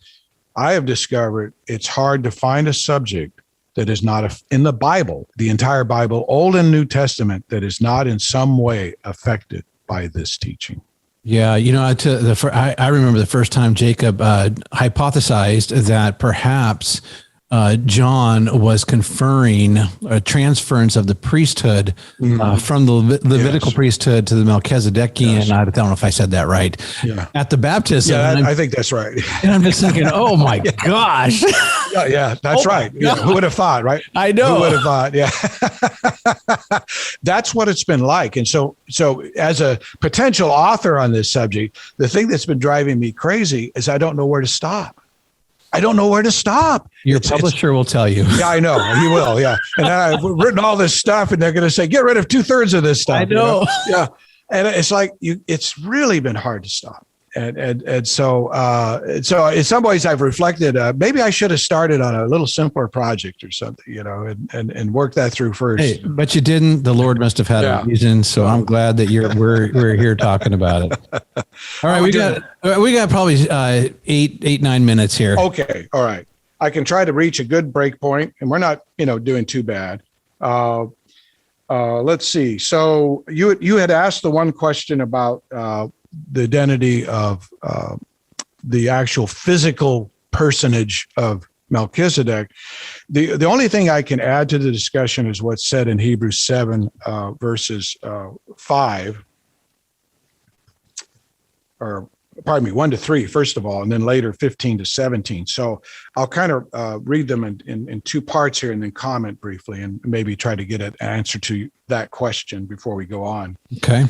I have discovered it's hard to find a subject that is not in the Bible, the entire Bible, Old and New Testament, that is not in some way affected by this teaching. Yeah, I remember the first time Jacob hypothesized that perhaps John was conferring a transference of the priesthood from the Levitical priesthood to the Melchizedekian. I don't know if I said that right. Yeah. At the baptism. Yeah, I think that's right. And I'm just thinking, oh my gosh. Yeah, that's right. Yeah. Who would have thought, right? I know. Who would have thought? Yeah. That's what it's been like. And so as a potential author on this subject, the thing that's been driving me crazy is I don't know where to stop. Your publisher will tell you. Yeah, I know. He will. Yeah. And then I've written all this stuff and they're going to say, get rid of 2/3 of this stuff. I know. Yeah. And it's like, it's really been hard to stop. And so in some ways I've reflected, maybe I should have started on a little simpler project or something, and worked that through first. Hey, but you didn't. The Lord must have had a reason. So I'm glad that we're here talking about it. All right. We got probably 9 minutes here. Okay. All right. I can try to reach a good break point and we're not, doing too bad. Let's see. So you had asked the one question about, the identity of the actual physical personage of Melchizedek. The only thing I can add to the discussion is what's said in Hebrews 7, verses 5, or pardon me, 1-3, first of all, and then later 15-17. So I'll kind of read them in two parts here and then comment briefly and maybe try to get an answer to that question before we go on. Okay.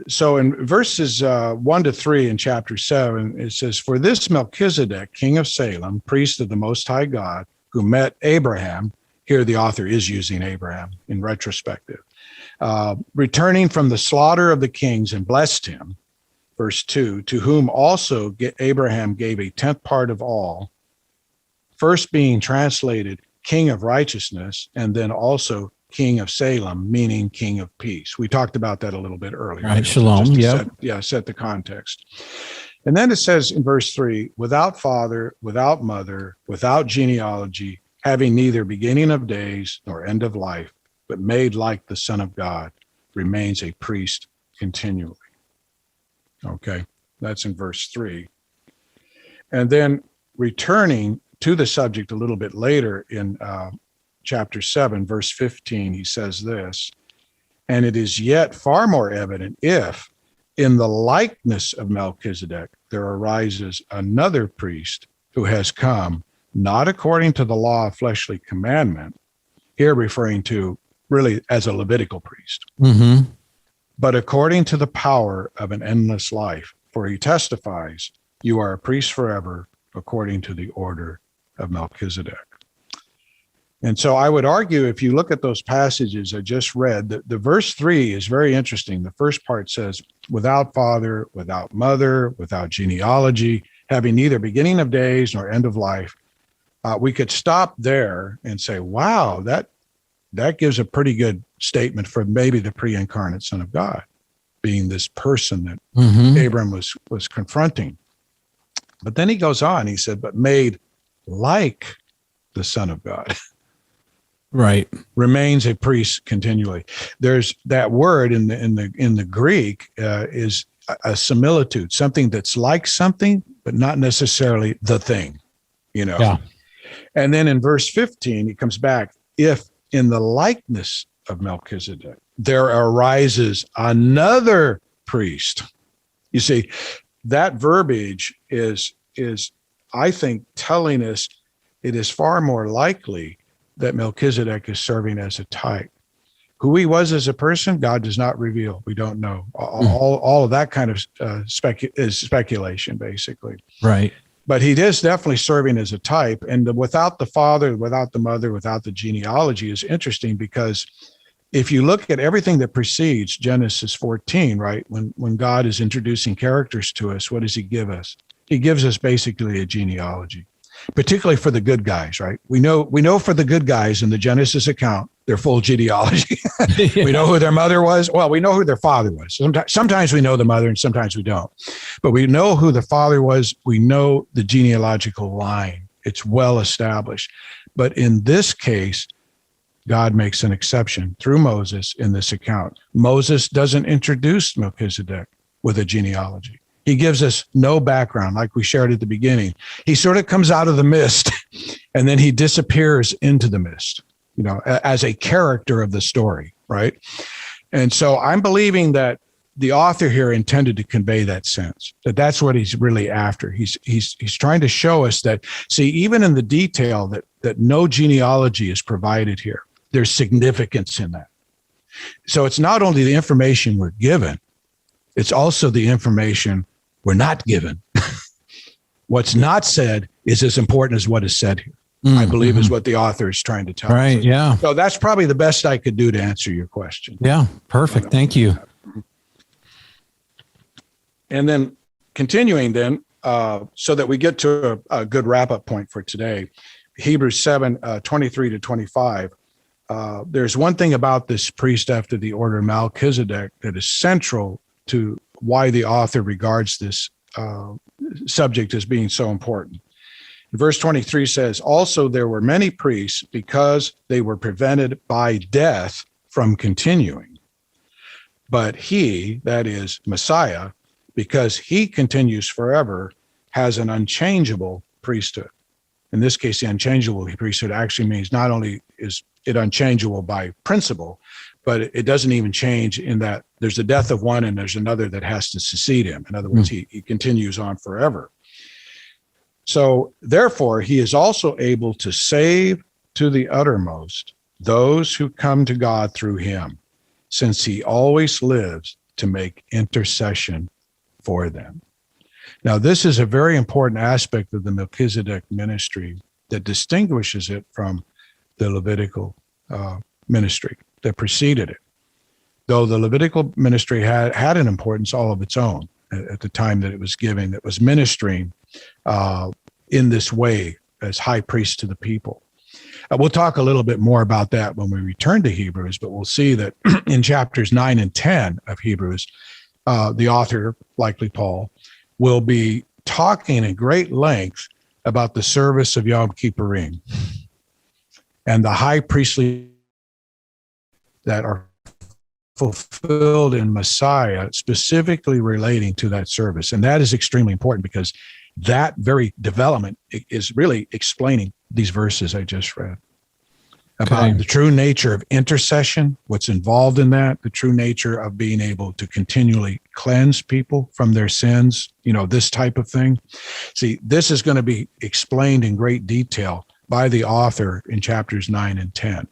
So in verses 1-3 in chapter 7, it says, "For this Melchizedek, king of Salem, priest of the Most High God, who met Abraham," here the author is using Abraham in retrospective, "returning from the slaughter of the kings and blessed him," verse 2, "to whom also Abraham gave a 10th part of all," first being translated king of righteousness, and then also King of Salem, meaning King of Peace. We talked about that a little bit earlier. Right, shalom. Set the context. And then it says in verse 3, "without father, without mother, without genealogy, having neither beginning of days nor end of life, but made like the Son of God, remains a priest continually." Okay, that's in verse 3. And then returning to the subject a little bit later in chapter 7, verse 15, he says this, "And it is yet far more evident if, in the likeness of Melchizedek, there arises another priest who has come, not according to the law of fleshly commandment," here referring to really as a Levitical priest, "but according to the power of an endless life. For he testifies, you are a priest forever, according to the order of Melchizedek." And so I would argue, if you look at those passages I just read, the verse 3 is very interesting. The first part says, "without father, without mother, without genealogy, having neither beginning of days nor end of life." We could stop there and say, wow, that gives a pretty good statement for maybe the pre-incarnate Son of God, being this person that Abram was confronting. But then he goes on, he said, "but made like the Son of God." Right. Remains a priest continually. There's that word in the Greek is a similitude, something that's like something, but not necessarily the thing, Yeah. And then in verse 15, he comes back, "if in the likeness of Melchizedek there arises another priest." You see, that verbiage is I think telling us it is far more likely that Melchizedek is serving as a type. Who he was as a person, God does not reveal. We don't know. All of that kind of is speculation, basically. Right. But he is definitely serving as a type. And without the father, without the mother, without the genealogy is interesting, because if you look at everything that precedes Genesis 14, right, when God is introducing characters to us, what does he give us? He gives us basically a genealogy. Particularly for the good guys, right? We know for the good guys in the Genesis account, their full genealogy. Yeah. We know who their mother was. Well, we know who their father was. Sometimes we know the mother and sometimes we don't. But we know who the father was. We know the genealogical line. It's well established. But in this case, God makes an exception through Moses in this account. Moses doesn't introduce Melchizedek with a genealogy. He gives us no background, like we shared at the beginning. He sort of comes out of the mist and then he disappears into the mist, as a character of the story, right? And so I'm believing that the author here intended to convey that sense, that that's what he's really after. He's trying to show us that, see, even in the detail that no genealogy is provided here, there's significance in that. So it's not only the information we're given, it's also the information we're not given. What's not said is as important as what is said here. I believe is what the author is trying to tell us. Right, yeah. So that's probably the best I could do to answer your question. Yeah, perfect. Thank you. And then continuing then, so that we get to a good wrap-up point for today, Hebrews 7, 23 to 25. There's one thing about this priest after the order of Melchizedek that is central to why the author regards this subject as being so important. Verse 23 says, also there were many priests because they were prevented by death from continuing. But he, that is Messiah, because he continues forever, has an unchangeable priesthood. In this case, the unchangeable priesthood actually means not only is it unchangeable by principle, but it doesn't even change in that there's the death of one and there's another that has to succeed him. In other words, he continues on forever. So therefore, he is also able to save to the uttermost those who come to God through him, since he always lives to make intercession for them. Now, this is a very important aspect of the Melchizedek ministry that distinguishes it from the Levitical ministry that preceded it. Though the Levitical ministry had an importance all of its own at the time that it was giving, that was ministering in this way as high priest to the people. We'll talk a little bit more about that when we return to Hebrews, but we'll see that in chapters 9 and 10 of Hebrews, the author, likely Paul, will be talking in great length about the service of Yom Kippurim and the high priestly that are fulfilled in Messiah, specifically relating to that service. And that is extremely important because that very development is really explaining these verses I just read about the true nature of intercession, what's involved in that, the true nature of being able to continually cleanse people from their sins, this type of thing. See, this is going to be explained in great detail by the author in chapters 9 and 10.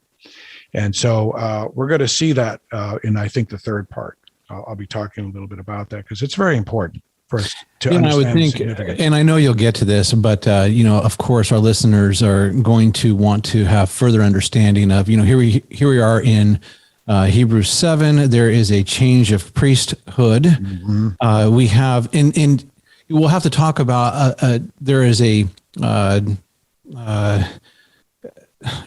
And so we're going to see that in, I think, the third part. I'll be talking a little bit about that because it's very important for us to understand. I would think, and I know you'll get to this, but of course, our listeners are going to want to have further understanding of, here we are in Hebrews 7. There is a change of priesthood. Mm-hmm. We have, and we'll have to talk about. There is a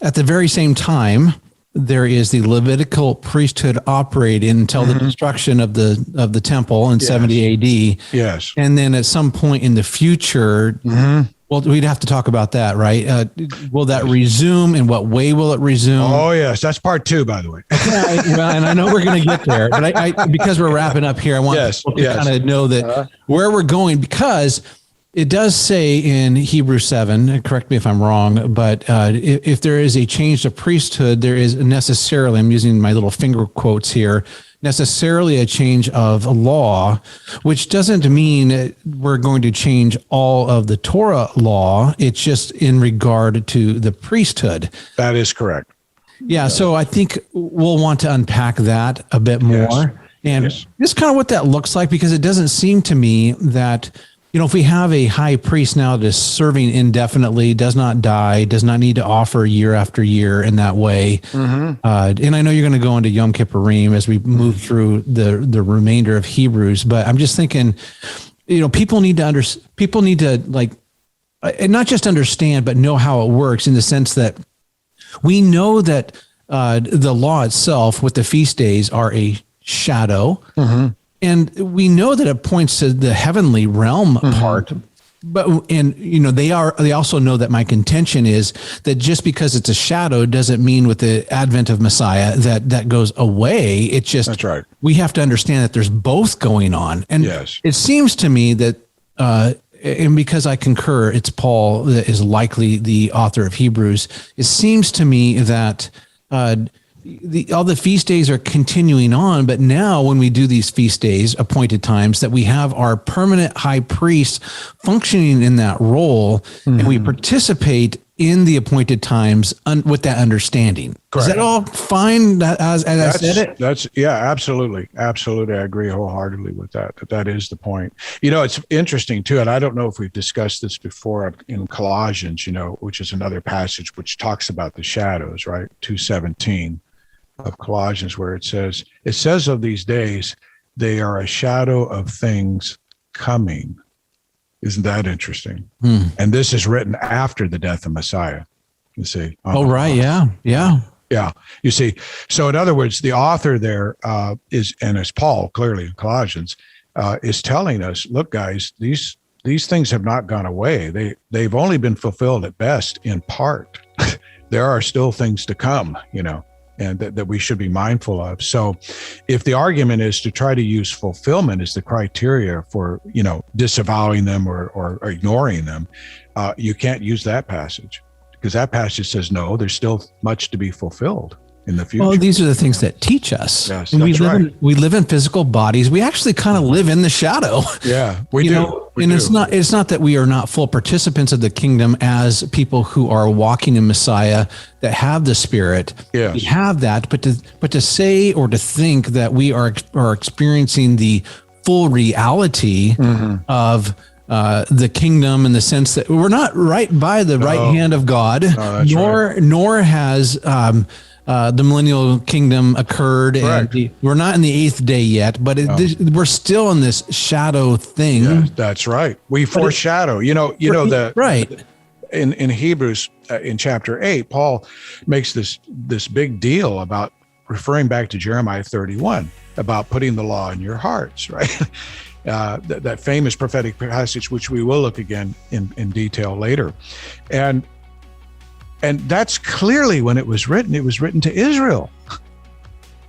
at the very same time. There is the Levitical priesthood operating until the destruction of the temple in 70 AD. Yes. And then at some point in the future, well, we'd have to talk about that, right? Will that resume? In what way will it resume? Oh, yes. That's part 2, by the way. And I know we're going to get there, but I because we're wrapping up here, I want people to kind of know that where we're going, because it does say in Hebrews 7, correct me if I'm wrong, but if there is a change of priesthood, there is necessarily, I'm using my little finger quotes here, necessarily a change of law, which doesn't mean we're going to change all of the Torah law. It's just in regard to the priesthood. That is correct. Yeah, so I think we'll want to unpack that a bit more. And just kind of what that looks like, because it doesn't seem to me that, if we have a high priest now that is serving indefinitely, does not die, does not need to offer year after year in that way. And I know you're going to go into Yom Kippurim as we move through the remainder of Hebrews, but I'm just thinking, people need to like, and not just understand, but know how it works, in the sense that we know that the law itself with the feast days are a shadow. And we know that it points to the heavenly realm part, they also know that my contention is that just because it's a shadow doesn't mean with the advent of Messiah that goes away. It's just, that's right. We have to understand that there's both going on. And yes. It seems to me that, and because I concur, it's Paul that is likely the author of Hebrews. It seems to me that, all the feast days are continuing on, but now when we do these feast days, appointed times, that we have our permanent high priest functioning in that role, and we participate in the appointed times with that understanding. Correct. Is that all fine as I said it? Yeah, absolutely. Absolutely. I agree wholeheartedly with that. That is the point. It's interesting too, and I don't know if we've discussed this before in Colossians, which is another passage which talks about the shadows, right? 2:17 of Colossians, where it says of these days, they are a shadow of things coming. Isn't that interesting? And this is written after the death of Messiah, you see. Oh, right. Yeah. Yeah. You see, so in other words, the author there is, and it's Paul, clearly in Colossians, is telling us, look, guys, these things have not gone away. They've only been fulfilled at best in part. There are still things to come, and that we should be mindful of. So if the argument is to try to use fulfillment as the criteria for, disavowing them or ignoring them, you can't use that passage, because that passage says, no, there's still much to be fulfilled in the future. Well, these are the things that teach us. Yes, and that's right. We live in physical bodies. We actually kind of live in the shadow. Yeah, we do. It's not that we are not full participants of the kingdom as people who are walking in Messiah that have the Spirit. Yes. We have that, but to say or to think that we are experiencing the full reality of the kingdom, in the sense that we're not right by the right hand of God, nor has the millennial kingdom occurred. Correct. And we're not in the 8th day yet, but we're still in this shadow thing. Yeah, that's right. We foreshadow. Right. In Hebrews, in chapter 8, Paul makes this big deal about referring back to Jeremiah 31 about putting the law in your hearts, right? That famous prophetic passage, which we will look again in detail later. And that's clearly, when it was written to Israel.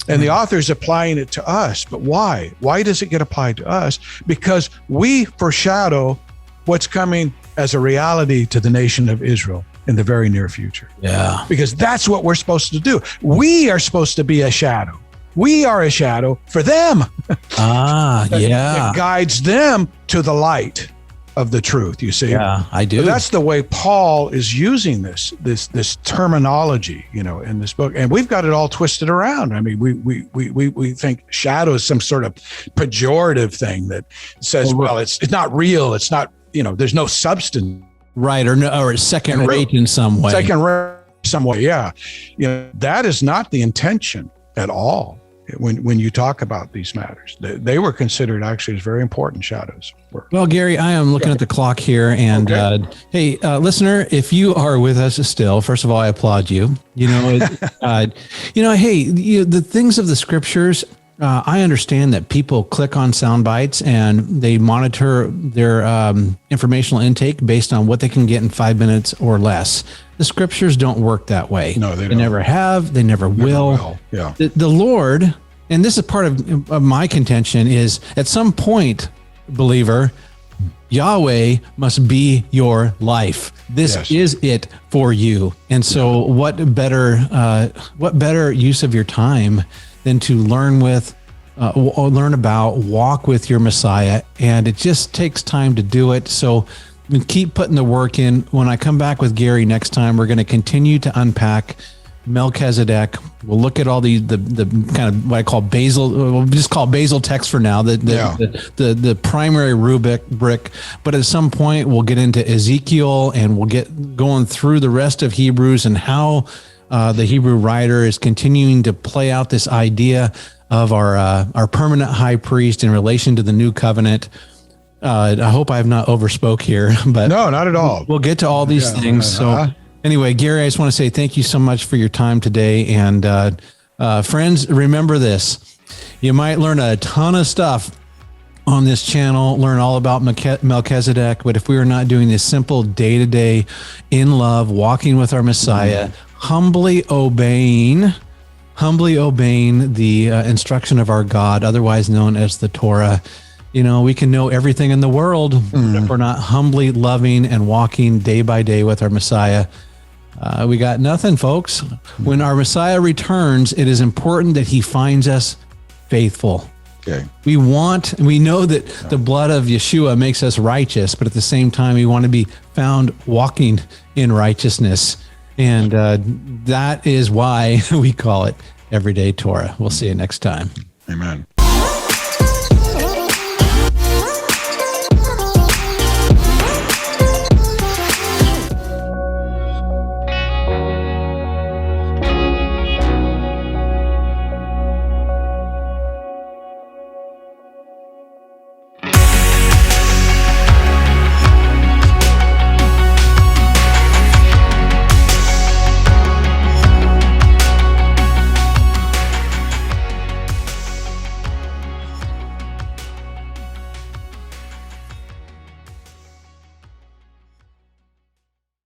And the author's applying it to us. But why? Why does it get applied to us? Because we foreshadow what's coming as a reality to the nation of Israel in the very near future. Yeah. Because that's what we're supposed to do. We are supposed to be a shadow. We are a shadow for them. It guides them to the light of the truth, you see. Yeah, I do. So that's the way Paul is using this terminology, in this book, and we've got it all twisted around. I mean, we think shadow is some sort of pejorative thing that says, well, it's not real. It's not, there's no substance, right? Or it's second rate in some way. Yeah. That is not the intention at all. When you talk about these matters, they were considered actually as very important shadows. Well, Gary, I am looking at the clock here, and hey, listener, if you are with us still, first of all, I applaud you. Hey, the things of the scriptures. I understand that people click on sound bites and they monitor their informational intake based on what they can get in 5 minutes or less. The scriptures don't work that way. No, they don't. Never have. They never will. Yeah. The Lord, and this is part of my contention, is at some point, believer, Yahweh must be your life. This is it for you. And so what better use of your time than to learn about, walk with your Messiah. And it just takes time to do it. So keep putting the work in. When I come back with Gary next time, we're going to continue to unpack Melchizedek. We'll look at all the kind of what I call basal, we'll just call basal text for now, the primary rubric. But at some point we'll get into Ezekiel, and we'll get going through the rest of Hebrews and how the Hebrew writer is continuing to play out this idea of our permanent high priest in relation to the new covenant. I hope I have not overspoke here, but no, not at all. We'll get to all these things. So anyway, Gary, I just want to say thank you so much for your time today. And friends, remember this: you might learn a ton of stuff on this channel, learn all about Melchizedek. But if we are not doing this simple day-to-day in love, walking with our Messiah, humbly obeying the instruction of our God, otherwise known as the Torah, we can know everything in the world if we're not humbly loving and walking day by day with our Messiah. We got nothing, folks. When our Messiah returns, it is important that he finds us faithful. Okay. We know that the blood of Yeshua makes us righteous, but at the same time, we want to be found walking in righteousness. And that is why we call it Everyday Torah. We'll see you next time. Amen.